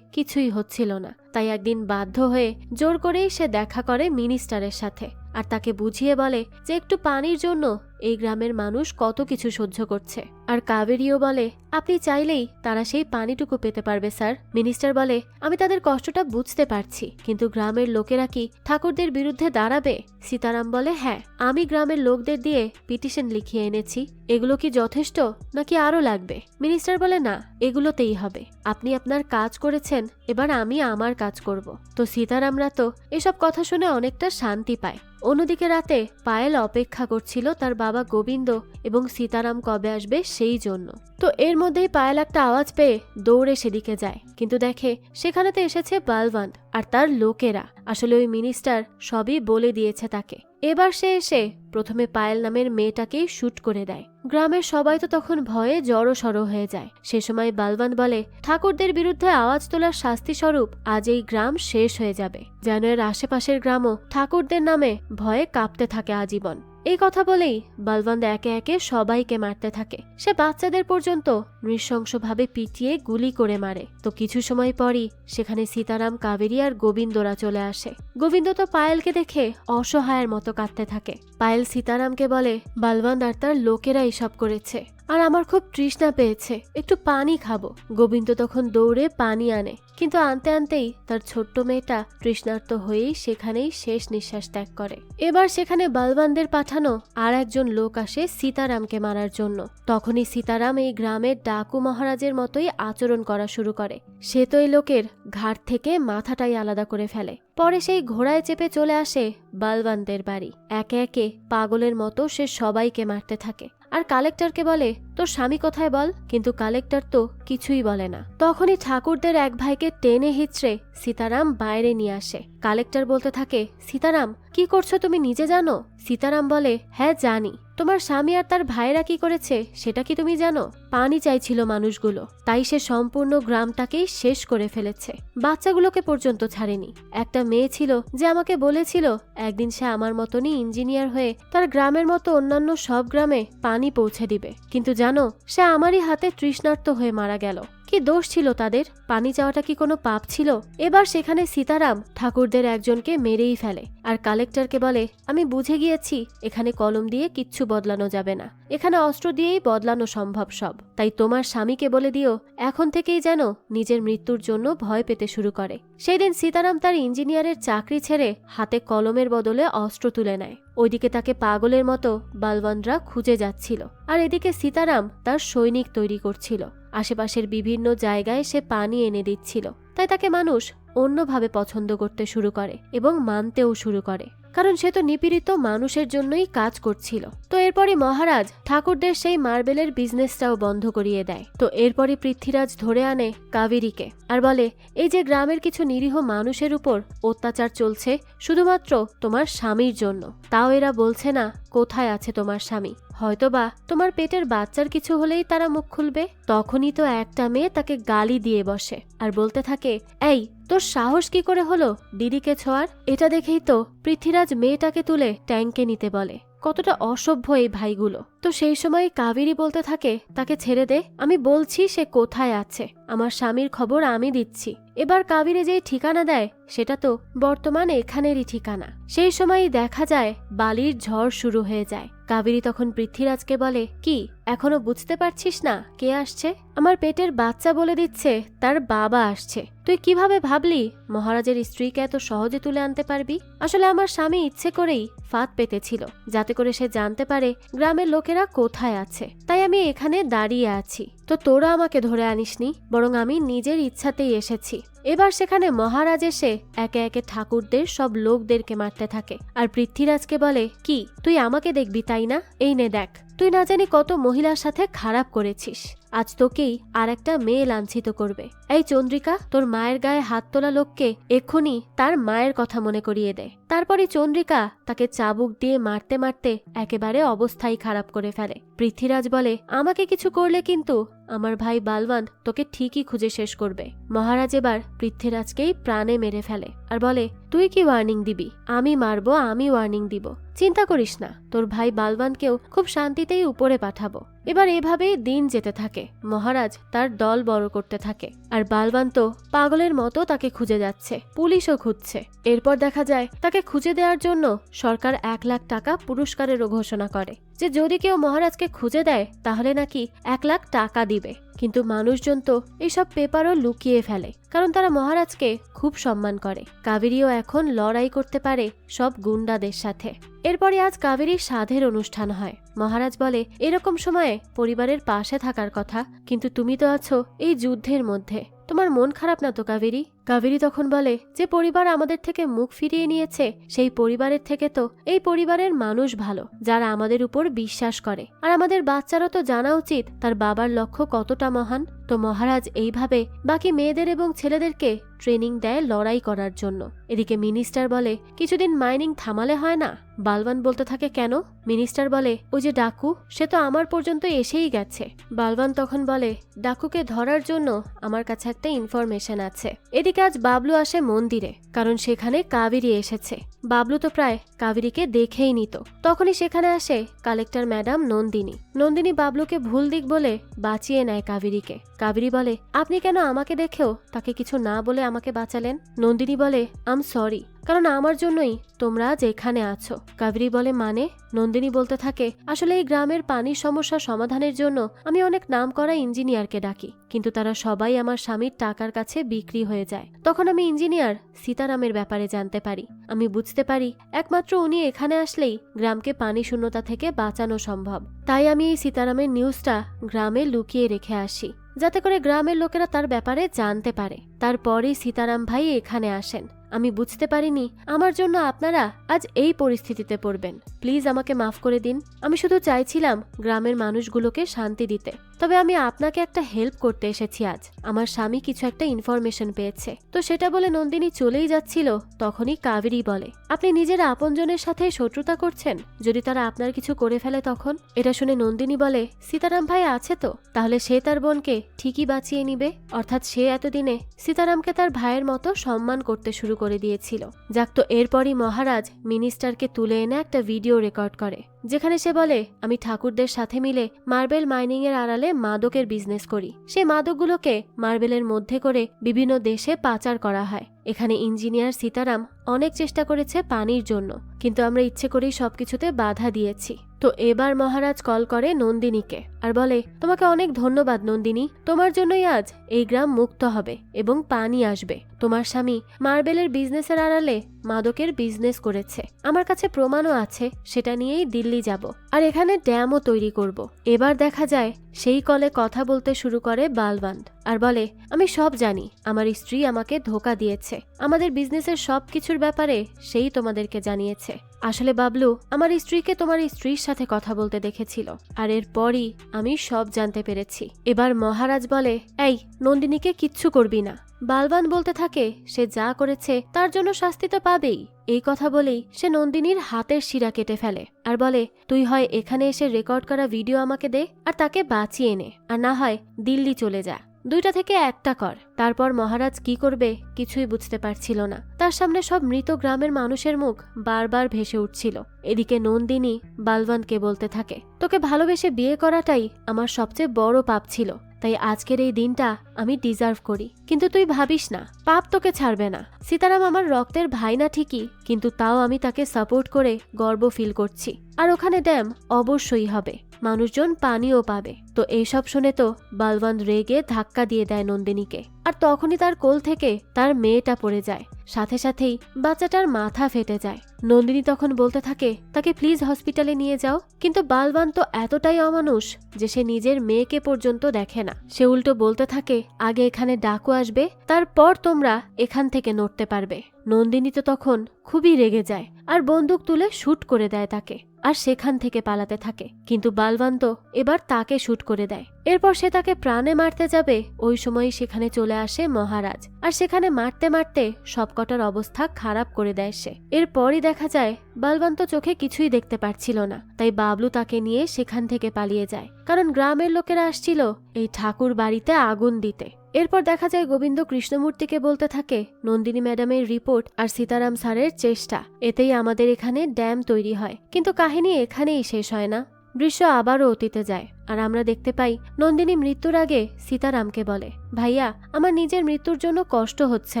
S1: কিছুই হচ্ছিল না। তাই একদিন বাধ্য হয়ে জোর করেই সে দেখা করে মিনিস্টারের সাথে, আর তাকে বুঝিয়ে বলে যে একটু পানির জন্য এই গ্রামের মানুষ কত কিছু সহ্য করছে। আর কাবেরীও বলে, আপনি চাইলেই তারা সেই পানিটুকু পেতে পারবে স্যার। মিনিস্টার বলে, আমি তাদের কষ্টটা বুঝতে পারছি, কিন্তু গ্রামের লোকেরা কি ঠাকুরদের বিরুদ্ধে দাঁড়াবে? সীতারাম বলে, হ্যাঁ, আমি গ্রামের লোকদের দিয়ে পিটিশন লিখিয়ে এনেছি। এগুলো কি যথেষ্ট নাকি আরো লাগবে? মিনিস্টার বলে, না, এগুলোতেই হবে। আপনি আপনার কাজ করেছেন, এবার আমি আমার কাজ করব। তো সীতারামরা তো এসব কথা শুনে অনেকটা শান্তি পায়। অন্যদিকে রাতে পায়েল অপেক্ষা করছিল তার বাবা গোবিন্দ এবং সীতারাম কবে আসবে সেই জন্য। তো এর মধ্যেই পায়েল একটা আওয়াজ পেয়ে দৌড়ে সেদিকে যায়, কিন্তু দেখে সেখানে তো এসেছে বালওয়ান্ত আর তার লোকেরা। আসলে ওই মিনিস্টার সবই বলে দিয়েছে তাকে। এবার সে এসে প্রথমে পায়েল নামের মেয়েটাকেই শুট করে দেয়। গ্রামের সবাই তো তখন ভয়ে জড়সড় হয়ে যায়। সে সময় বালওয়ান্ত বলে, ঠাকুরদের বিরুদ্ধে আওয়াজ তোলার শাস্তি স্বরূপ আজ এই গ্রাম শেষ হয়ে যাবে, যেন এর আশেপাশের গ্রামও ঠাকুরদের নামে ভয়ে কাঁপতে থাকে আজীবন। এই কথা বলেই বালওয়ান্ত একে একে সবাইকে মারতে থাকে। সে বাচ্চাদের পর্যন্ত নৃশংসভাবে পিটিয়ে গুলি করে মারে। তো কিছু সময় পরই সেখানে সীতারাম, কাবেরী আর গোবিন্দরা চলে আসে। গোবিন্দ তো পায়েলকে দেখে অসহায়ের মতো কাঁদতে থাকে। পায়েল সীতারামকে বলে, বালওয়ান্ত আর তার লোকেরা এসব করেছে, আর আমার খুব তৃষ্ণা পেয়েছে, একটু পানি খাবো। গোবিন্দ তখন দৌড়ে পানি আনে, কিন্তু আনতে আনতেই তার ছোট্ট মেয়েটা তৃষ্ণার্ত হয়েই সেখানেই শেষ নিঃশ্বাস ত্যাগ করে। এবার সেখানে বালওয়ান্তদের পাঠানো আর একজন লোক আসে সীতারামকে মারার জন্য। তখনই সীতারাম এই গ্রামের ডাকু মহারাজের মতোই আচরণ করা শুরু করে। সে তো এই লোকের ঘাট থেকে মাথাটাই আলাদা করে ফেলে। পরে সেই ঘোড়ায় চেপে চলে আসে বালওয়ান্তদের বাড়ি। একে একে পাগলের মতো সে সবাইকে মারতে থাকে। আর কালেক্টরকে বলে, তোর স্বামী কোথায় বল? কিন্তু কালেক্টর তো কিছুই বলে না। তখনই ঠাকুরদের এক ভাইকে টেনে হিচড়ে সীতারাম বাইরে নিয়ে আসে। কালেক্টর বলতে থাকে, সীতারাম, কি করছো তুমি নিজে জানো? সীতারাম বলে, হ্যাঁ জানি। তোমার স্বামী আর তার ভাইরা কি করেছে সেটা কি তুমি জানো? পানি চাইছিল মানুষগুলো, তাই সে সম্পূর্ণ গ্রামটাকেই শেষ করে ফেলেছে। বাচ্চাগুলোকে পর্যন্ত ছাড়েনি। একটা মেয়ে ছিল যে আমাকে বলেছিল একদিন সে আমার মতনই ইঞ্জিনিয়ার হয়ে তার গ্রামের মতো অন্যান্য সব গ্রামে পানি পৌঁছে দিবে, কিন্তু জানো, সে আমারই হাতে তৃষ্ণার্ত হয়ে মারা গেল। কি দোষ ছিল তাদের? পানি চাওয়াটা কি কোনো পাপ ছিল? এবার সেখানে সীতারাম ঠাকুরদের একজনকে মেরেই ফেলে। আর কালেক্টরকে বলে, আমি বুঝে গিয়েছি এখানে কলম দিয়ে কিচ্ছু বদলানো যাবে না, এখানে অস্ত্র দিয়েই বদলানো সম্ভব সব। তাই তোমার স্বামীকে বলে দিও এখন থেকেই যেন নিজের মৃত্যুর জন্য ভয় পেতে শুরু করে। সেই দিন সীতারাম তার ইঞ্জিনিয়ারের চাকরি ছেড়ে হাতে কলমের বদলে অস্ত্র তুলে নেয়। ওইদিকে তাকে পাগলের মতো বালওয়ান্তরা খুঁজে যাচ্ছিল, আর এদিকে সীতারাম তার সৈনিক তৈরি করছিল। আশেপাশের বিভিন্ন জায়গায় সে পানি এনে দিচ্ছিল, তাই তাকে মানুষ অন্যভাবে পছন্দ করতে শুরু করে এবং মানতেও শুরু করে, কারণ সে তো নিপীড়িত মানুষের জন্যই কাজ করছিল। তো এরপরই মহারাজ ঠাকুরদের সেই মার্বেলের বিজনেসটাও বন্ধ করিয়ে দেয়। তো এরপরই পৃথ্বীরাজ ধরে আনে কাবেরীকে আর বলে, এই যে গ্রামের কিছু নিরীহ মানুষের উপর অত্যাচার চলছে শুধুমাত্র তোমার স্বামীর জন্য, তাও এরা বলছে না কোথায় আছে তোমার স্বামী। হয়তোবা তোমার পেটের বাচ্চার কিছু হলেই তারা মুখ খুলবে। তখনই তো একটা মেয়ে তাকে গালি দিয়ে বসে আর বলতে থাকে, এই তোর সাহস কি করে হলো দিদিকে ছোঁয়ার? এটা দেখেই তো পৃথ্বীরাজ মেয়েটাকে তুলে ট্যাঙ্কে নিতে বলে। কতটা অসভ্য এই ভাইগুলো। তো সেই সময় কাবেরী বলতে থাকে, তাকে ছেড়ে দে, আমি বলছি সে কোথায় আছে, আমার স্বামীর খবর আমি দিচ্ছি। এবার কাবেরী যেই ঠিকানা দেয় সেটা তো বর্তমান এখানেরই ঠিকানা। সেই সময়ই দেখা যায় বালির ঝড় শুরু হয়ে যায়। কাবেরী তখন পৃথ্বীরাজকে বলে, কি এখনো বুঝতে পারছিস না কে আসছে? আমার পেটের বাচ্চা বলে দিচ্ছে তার বাবা আসছে। তুই কিভাবে ভাবলি মহারাজের স্ত্রীকে এত সহজে তুলে আনতে পারবি? আসলে আমার স্বামী ইচ্ছে করেই ফাঁদ পেতেছিল, যাতে করে সে জানতে পারে গ্রামের লোকেরা কোথায় আছে, তাই আমি এখানে দাঁড়িয়ে আছি। তো তোরা আমাকে ধরে আনিসনি, বরং আমি নিজের ইচ্ছাতেই এসেছি। এবার সেখানে মহারাজ এসে একে একে ঠাকুরদের সব লোকদেরকে মারতে থাকে আর পৃথ্বীরাজকে বলে, কি তুই আমাকে দেখবি তাই না? এই নে দেখ, তুই না জানি কত মহিলার সাথে খারাপ করেছিস, আজ তোকেই আর একটা মেয়ে লাঞ্ছিত করবে। এই চন্দ্রিকা, তোর মায়ের গায়ে হাত তোলা লোককে এক্ষুনি তার মায়ের কথা মনে করিয়ে দে। তারপরে চন্দ্রিকা তাকে চাবুক দিয়ে মারতে মারতে একেবারে অবস্থাই খারাপ করে ফেলে। পৃথ্বীরাজ বলে, আমাকে কিছু করলে কিন্তু আমার ভাই বালওয়ান্ত তোকে ঠিকই খুঁজে শেষ করবে। মহারাজ এবার পৃথ্বীরাজকেই প্রাণে মেরে ফেলে আর বলে, তুই কি ওয়ার্নিং দিবি? আমি মারবো, আমি ওয়ার্নিং দিব, চিন্তা করিস না, তোর ভাই বালওয়ান্তকেও খুব শান্তিতেই উপরে পাঠাবো। এবার এভাবেই দিন যেতে থাকে। মহারাজ তার দল বড় করতে থাকে আর বালওয়ান্ত পাগলের মতো তাকে খুঁজে যাচ্ছে, পুলিশও খুঁজছে। এরপর দেখা যায় তাকে খুঁজে দেওয়ার জন্য সরকার 1,00,000 টাকা পুরস্কারেরও ঘোষণা করে, যে যদি কেউ মহারাজকে খুঁজে দেয় তাহলে নাকি 1,00,000 টাকা দিবে। কিন্তু মানুষজন তো এইসব পেপারও লুকিয়ে ফেলে, কারণ তারা মহারাজকে খুব সম্মান করে। কাবেরীও এখন লড়াই করতে পারে সব গুন্ডাদের সাথে। এরপরে আজ কাবেরীর সাধের অনুষ্ঠান হয়। মহারাজ বলে, এরকম সময়ে পরিবারের পাশে থাকার কথা, কিন্তু তুমি তো আছো এই যুদ্ধের মধ্যে, তোমার মন খারাপ না তো কাবেরী? কাবেরী তখন বলে, যে পরিবার আমাদের থেকে মুখ ফিরিয়ে নিয়েছে সেই পরিবারের থেকে তো এই পরিবারের মানুষ ভালো, যারা আমাদের উপর বিশ্বাস করে। আর আমাদের বাচ্চারও তো জানা উচিত তার বাবার লক্ষ্য কতটা মহান। তো মহারাজ এইভাবে বাকি মেয়েদের এবং ছেলেদেরকে ট্রেনিং দেয় লড়াই করার জন্য। এদিকে মিনিস্টার বলে, কিছুদিন মাইনিং থামালে হয় না? বালবান বলতে থাকে, কেন? মিনিস্টার বলে, ওই যে ডাকু, সে তো আমার পর্যন্ত এসেই গেছে। বালবান তখন বলে, ডাকুকে ধরার জন্য আমার কাছে একটা ইনফরমেশন আছে। এদিকে আজ বাবলু আসে মন্দিরে, কারণ সেখানে কাবেরী এসেছে। বাবলু তো প্রায় কাবেরীকে দেখেই নিত। তখনই সেখানে আসে কালেক্টর ম্যাডাম নন্দিনী। নন্দিনী বাবলুকে ভুল দিক বলে বাঁচিয়ে নেয় কাবেরীকে। কাবেরী বলে, আপনি কেন আমাকে দেখেও তাকে কিছু না বলে আমাকে বাঁচালেন? নন্দিনী বলে, আম সরি, কারণ আমার জন্যই তোমরা আজ এখানে আছো। কাবেরী বলে, মানে? নন্দিনী বলতে থাকে, আসলে এই গ্রামের পানির সমস্যা সমাধানের জন্য আমি অনেক নামকরা ইঞ্জিনিয়ারকে ডাকি, কিন্তু তারা সবাই আমার স্বামীর টাকার কাছে বিক্রি হয়ে যায়। তখন আমি ইঞ্জিনিয়ার সীতারামের ব্যাপারে জানতে পারি। আমি বুঝতে পারি একমাত্র উনি এখানে আসলেই গ্রামকে পানি শূন্যতা থেকে বাঁচানো সম্ভব। তাই আমি এই সীতারামের নিউজটা গ্রামে লুকিয়ে রেখে আসি, যাতে করে গ্রামের লোকেরা তার ব্যাপারে জানতে পারে। তারপরেই সীতারাম ভাই এখানে আসেন। আমি বুঝতে পারিনি আমার জন্য আপনারা আজ এই পরিস্থিতিতে পড়বেন। প্লিজ আমাকে মাফ করে দিন। আমি শুধু চাইছিলাম গ্রামের মানুষগুলোকে শান্তি দিতে। তবে আমি আপনাকে একটা হেল্প করতে এসেছি আজ। আমার স্বামী কিছু একটা ইনফরমেশন পেয়েছে। তো সেটা বলে নন্দিনী চলেই যাচ্ছিল, তখনই কাবেরী বলে, আপনি নিজের আপনজনের সাথে শত্রুতা করছেন? যদি তারা আপনার কিছু করে ফেলে তখন? এটা শুনে নন্দিনী বলে, সীতারাম ভাই আছে তো, তাহলে সে তার বোনকে ঠিকই বাঁচিয়ে নিবে। অর্থাৎ সে এতদিনে সীতারামকে তার ভাইয়ের মতো সম্মান করতে শুরু করে দিয়েছিল। যাক, তো এরপরই মহারাজ মিনিস্টারকে তুলে এনে একটা ভিডিও রেকর্ড করে, যেখানে সে বলে, আমি ঠাকুরদের সাথে মিলে মার্বেল মাইনিং এর আড়ালে মাদকের বিজনেস করি। সেই মাদকগুলোকে মার্বেলের মধ্যে করে বিভিন্ন দেশে পাচার করা হয়। এখানে ইঞ্জিনিয়ার সীতারাম অনেক চেষ্টা করেছে পানির জন্য, কিন্তু আমরা ইচ্ছে করেই সবকিছুতে বাধা দিয়েছি। তো এবার মহারাজ কল করে নন্দিনীকে আর বলে, তোমাকে অনেক ধন্যবাদ নন্দিনী, তোমার জন্যই আজ এই গ্রাম মুক্ত হবে এবং পানি আসবে। তোমার স্বামী মার্বেলের বিজনেসের আড়ালে মাদকের বিজনেস করেছে, আমার কাছে প্রমাণও আছে। সেটা নিয়েই দিল্লি যাব, আর এখানে ড্যামও তৈরি করব। এবার দেখা যায় সেই কলে কথা বলতে শুরু করে বালবান্ত আর বলে, আমি সব জানি, আমার স্ত্রী আমাকে ধোকা দিয়েছে, আমাদের বিজনেসের সব কিছুর ব্যাপারে সেই তোমাদেরকে জানিয়েছে। আসলে বাবলু আমার স্ত্রীকে তোমার স্ত্রীর সাথে কথা বলতে দেখেছিল, আর এরপরই আমি সব জানতে পেরেছি। এবার মহারাজ বলে, এই নন্দিনীকে কিচ্ছু করবি না। বালবান বলতে থাকে, সে যা করেছে তার জন্য শাস্তি তো পাবেই। এই কথা বলেই সে নন্দিনীর হাতের শিরা কেটে ফেলে আর বলে, তুই হয় এখানে এসে রেকর্ড করা ভিডিও আমাকে দে আর তাকে বাঁচিয়ে নে, আর না হয় দিল্লি চলে যা। দুইটা থেকে একটা কর। তারপর মহারাজ কি করবে কিছুই বুঝতে পারছিল না। তার সামনে সব মৃত গ্রামের মানুষের মুখ বারবার ভেসে উঠছিল। এদিকে নন্দিনী বালবানকে বলতে থাকে, তোকে ভালোবেসে বিয়ে করাটাই আমার সবচেয়ে বড় পাপ ছিল, তাই আজকের এই দিনটা আমি ডিজার্ভ করি। কিন্তু তুই ভাবিস না, পাপ তোকে ছাড়বে না। সীতারাম আমার রক্তের ভাই না ঠিকই, কিন্তু তাও আমি তাকে সাপোর্ট করে গর্ব ফিল করছি। আর ওখানে ড্যাম অবশ্যই হবে, মানুষজন পানিও পাবে। তো এইসব শুনে তো বালবান রেগে ধাক্কা দিয়ে দেয় নন্দিনীকে, আর তখনই তার কোল থেকে তার মেয়েটা পড়ে যায়। সাথে সাথেই বাচ্চাটার মাথা ফেটে যায়। নন্দিনী তখন বলতে থাকে, তাকে প্লিজ হসপিটালে নিয়ে যাও। কিন্তু বালবান তো এতটাই অমানুষ যে সে নিজের মেয়েকে পর্যন্ত দেখে না। সে উল্টো বলতে থাকে, আগে এখানে ডাকু আসবে, তারপর তোমরা এখান থেকে নড়তে পারবে। নন্দিনী তো তখন খুবই রেগে যায় আর বন্দুক তুলে শুট করে দেয় তাকে, আর সেখান থেকে পালাতে থাকে। কিন্তু বালবান তো এবার তাকে শুট করে দেয়। এরপর সে তাকে প্রাণে মারতে যাবে, ওই সময়ই সেখানে চলে আসে মহারাজ, আর সেখানে মারতে মারতে সবকটার অবস্থা খারাপ করে দেয় সে। এরপরই দেখা যায় বালবান তো চোখে কিছুই দেখতে পারছিল না, তাই বাবলু তাকে নিয়ে সেখান থেকে পালিয়ে যায়, কারণ গ্রামের লোকেরা আসছিল এই ঠাকুর বাড়িতে আগুন দিতে। এরপর দেখা যায় গোবিন্দ কৃষ্ণমূর্তিকে বলতে থাকে, নন্দিনী ম্যাডামের রিপোর্ট আর সীতারাম স্যারের চেষ্টা, এতেই আমাদের এখানে ড্যাম তৈরি হয়। কিন্তু কাহিনী এখানেই শেষ হয় না। দৃশ্য আবারও অতীতে যায় আর আমরা দেখতে পাই নন্দিনী মৃত্যুর আগে সীতারামকে বলে, ভাইয়া আমার নিজের মৃত্যুর জন্য কষ্ট হচ্ছে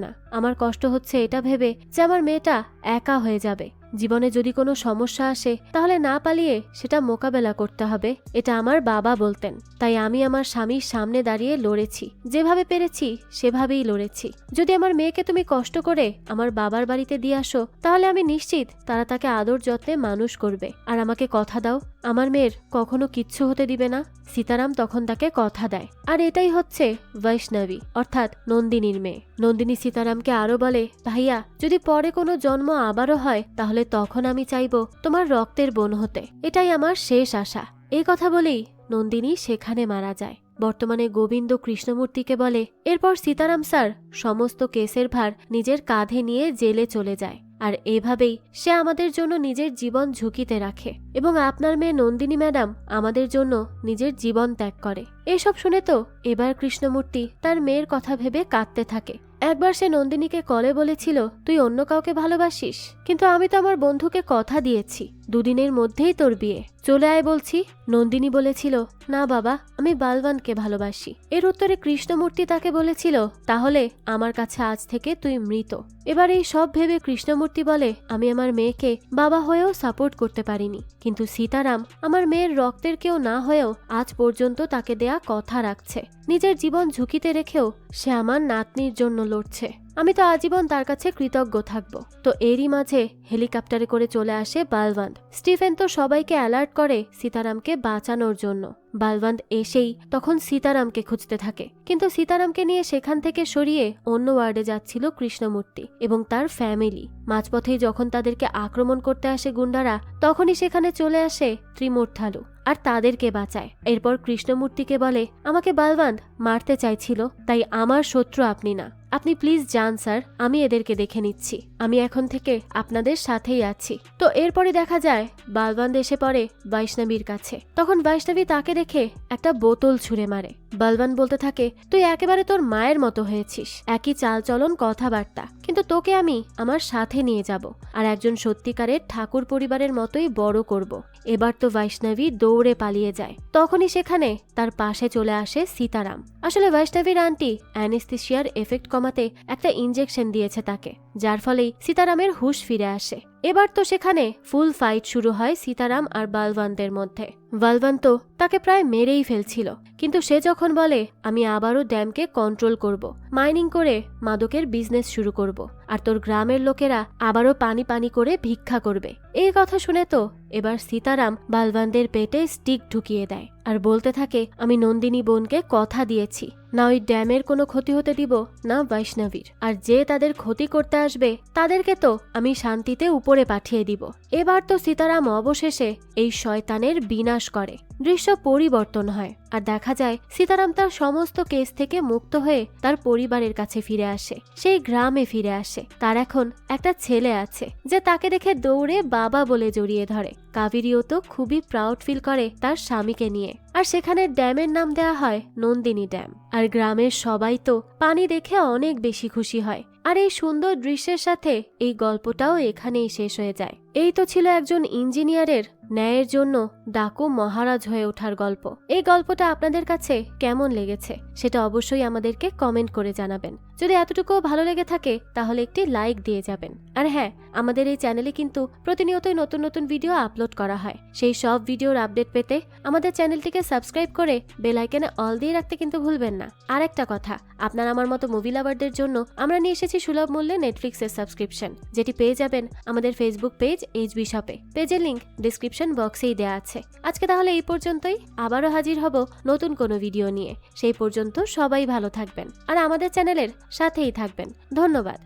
S1: না, আমার কষ্ট হচ্ছে এটা ভেবে যে আমার মেয়েটা একা হয়ে যাবে। জীবনে যদি কোনো সমস্যা আসে তাহলে না পালিয়ে সেটা মোকাবেলা করতে হবে, এটা আমার বাবা বলতেন। তাই আমি আমার স্বামীর সামনে দাঁড়িয়ে লড়েছি, যেভাবে পেরেছি সেভাবেই লড়েছি। যদি আমার মেয়েকে তুমি কষ্ট করে আমার বাবার বাড়িতে দিয়ে আসো তাহলে আমি নিশ্চিত তারা তাকে আদর যত্নে মানুষ করবে। আর আমাকে কথা দাও আমার মেয়ের কখনো কিচ্ছু হতে দিবে না। সীতারাম তখন তাকে কথা দেয়। আর এটাই হচ্ছে বৈষ্ণবী অর্থাৎ নন্দিনীর মেয়ে। নন্দিনী সীতারামকে আরো বলে, ভাইয়া যদি পরে কোনো জন্ম আবারও হয় তাহলে তখন আমি চাইবো তোমার রক্তের বোন হতে, এটাই আমার শেষ আশা। এই কথা বলেই নন্দিনী সেখানে মারা যায়। বর্তমানে গোবিন্দ কৃষ্ণমূর্তিকে বলে, এরপর সীতারাম স্যার সমস্ত কেসের ভার নিজের কাঁধে নিয়ে জেলে চলে যায়। আর এভাবেই সে আমাদের জন্য নিজের জীবন ঝুঁকিতে রাখে এবং আপনার মেয়ে নন্দিনী ম্যাডাম আমাদের জন্য নিজের জীবন ত্যাগ করে। এসব শুনে তো এবার কৃষ্ণমূর্তি তার মেয়ের কথা ভেবে কাঁদতে থাকে। একবার সে নন্দিনীকে কলে বলেছিল, তুই অন্য কাউকে ভালোবাসিস, কিন্তু আমি তো আমার বন্ধুকে কথা দিয়েছি 2 দিনের মধ্যেই তোর বিয়ে, চলে আয় বলছি। নন্দিনী বলেছিল, না বাবা আমি বালবানকে ভালোবাসি। এর উত্তরে কৃষ্ণমূর্তি তাকে বলেছিল, তাহলে আমার কাছে আজ থেকে তুই মৃত। এবার এই সব ভেবে কৃষ্ণমূর্তি বলে, আমি আমার মেয়েকে বাবা হয়েও সাপোর্ট করতে পারিনি, কিন্তু সীতারাম আমার মেয়ের রক্তের কেউ না হয়েও আজ পর্যন্ত তাকে দেয়া কথা রাখছে। নিজের জীবন ঝুঁকিতে রেখেও সে আমার নাতনির জন্য লড়ছে। আমি তো আজীবন তার কাছে কৃতজ্ঞ থাকব। তো এরই মাঝে হেলিকপ্টারে করে চলে আসে বালবন্ত। স্টিফেন তো সবাইকে অ্যালার্ট করে সীতারামকে বাঁচানোর জন্য। বালবন্ত এসেই তখন সীতারামকে খুঁজতে থাকে, কিন্তু সীতারামকে নিয়ে সেখান থেকে সরিয়ে অন্য ওয়ার্ডে যাচ্ছিল কৃষ্ণমূর্তি এবং তার ফ্যামিলি। মাঝপথেই যখন তাদেরকে আক্রমণ করতে আসে গুন্ডারা, তখনই সেখানে চলে আসে ত্রিমূর্থালু আর তাদেরকে বাঁচায়। এরপর কৃষ্ণমূর্তিকে বলে, আমাকে বালবন্ত মারতে চাইছিল, তাই আমার শত্রু আপনি না, আপনি প্লিজ যান স্যার, আমি এদেরকে দেখে নিচ্ছি, আমি এখন থেকে আপনাদের সাথেই আছি। তো এরপরে দেখা যায় বালবন্ত এসে পড়ে বৈষ্ণবীর কাছে। তখন বৈষ্ণবী তাকে দেখে একটা বোতল ছুঁড়ে মারে। বালবন্ত বলতে থাকে, তুই একেবারে তোর মায়ের মতো হয়েছিস, একই চালচলন কথাবার্তা, কিন্তু তোকে আমি আমার সাথে নিয়ে যাব আর একজন সত্যিকারের ঠাকুর পরিবারের মতোই বড় করব। এবার তো বৈষ্ণবী দৌড়ে পালিয়ে যায়। তখনই সেখানে তার পাশে চলে আসে সীতারাম। আসলে বৈষ্ণবীর আন্টি অ্যানেস্থেসিয়ার এফেক্ট কমাতে একটা ইনজেকশন দিয়েছে তাকে, যার ফলেই সীতারামের হুঁশ ফিরে আসে। এবার তো সেখানে ফুল ফাইট শুরু হয় সীতারাম আর বালবন্তের মধ্যে। বালবন্ত তাকে প্রায় মেরেই ফেলছিল, কিন্তু সে যখন বলে, আমি আবারও ড্যামকে কন্ট্রোল করব, মাইনিং করে মাদকের বিজনেস শুরু করব, আর তোর গ্রামের লোকেরা আবারও পানি পানি করে ভিক্ষা করবে, এই কথা শুনে তো এবার সীতারাম বালবন্তের পেটে স্টিক ঢুকিয়ে দেয় আর বলতে থাকে, আমি নন্দিনী বোনকে কথা দিয়েছি, না ওই ড্যামের কোনো ক্ষতি হতে দিব, না বৈষ্ণবীর, আর যে তাদের ক্ষতি করতে আসবে তাদেরকে তো আমি শান্তিতে উপরে পাঠিয়ে দিব। এবার তো সীতারাম অবশেষে এই শয়তানের বিনাশ করে। দৃশ্য পরিবর্তন হয় আর দেখা যায় সীতারাম তার সমস্ত কেস থেকে মুক্ত হয়ে তার পরিবারের কাছে ফিরে আসে, সেই গ্রামে ফিরে আসে। তার এখন একটা ছেলে আছে যে তাকে দেখে দৌড়ে বাবা বলে জড়িয়ে ধরে। কাবেরীও তো খুবই প্রাউড ফিল করে তার স্বামীকে নিয়ে, আর সেখানে ড্যামের নাম দেয়া হয় নন্দিনী ড্যাম। আর গ্রামের সবাই তো পানি দেখে অনেক বেশি খুশি হয়। আর এই সুন্দর দৃশ্যের সাথে এই গল্পটাও এখানেই শেষ হয়ে যায়। এই তো ছিল একজন ইঞ্জিনিয়ারের ন্যায়ের জন্য ডাকু মহারাজ হয়ে ওঠার গল্প। এই গল্পটা আপনাদের কাছে কেমন লেগেছে সেটা অবশ্যই আমাদেরকে কমেন্ট করে জানাবেন। যদি এতটুকু ভালো লেগে থাকে তাহলে একটি লাইক দিয়ে যাবেন। আর হ্যাঁ, আমাদের এই চ্যানেলে কিন্তু প্রতিনিয়তই নতুন নতুন ভিডিও আপলোড করা হয়। সেই সব ভিডিওর আপডেট পেতে আমাদের চ্যানেলটিকে সাবস্ক্রাইব করে বেল আইকনে অল দিয়ে রাখতে কিন্তু ভুলবেন না। আর একটা কথা, আপনার আমার মতো মুভি লাভারদের জন্য আমরা নিয়ে এসেছি সুলভ মূল্যে নেটফ্লিক্সের সাবস্ক্রিপশন, যেটি পেয়ে যাবেন আমাদের ফেসবুক পেজ এইচবি শপে। পেজের লিংক ডিসক্রিপশন বক্সেই দেওয়া আছে। আজকে তাহলে এই পর্যন্তই, আবারও হাজির হব নতুন কোনো ভিডিও নিয়ে। সেই পর্যন্ত সবাই ভালো থাকবেন আর আমাদের চ্যানেলের সাথেই থাকবেন। ধন্যবাদ।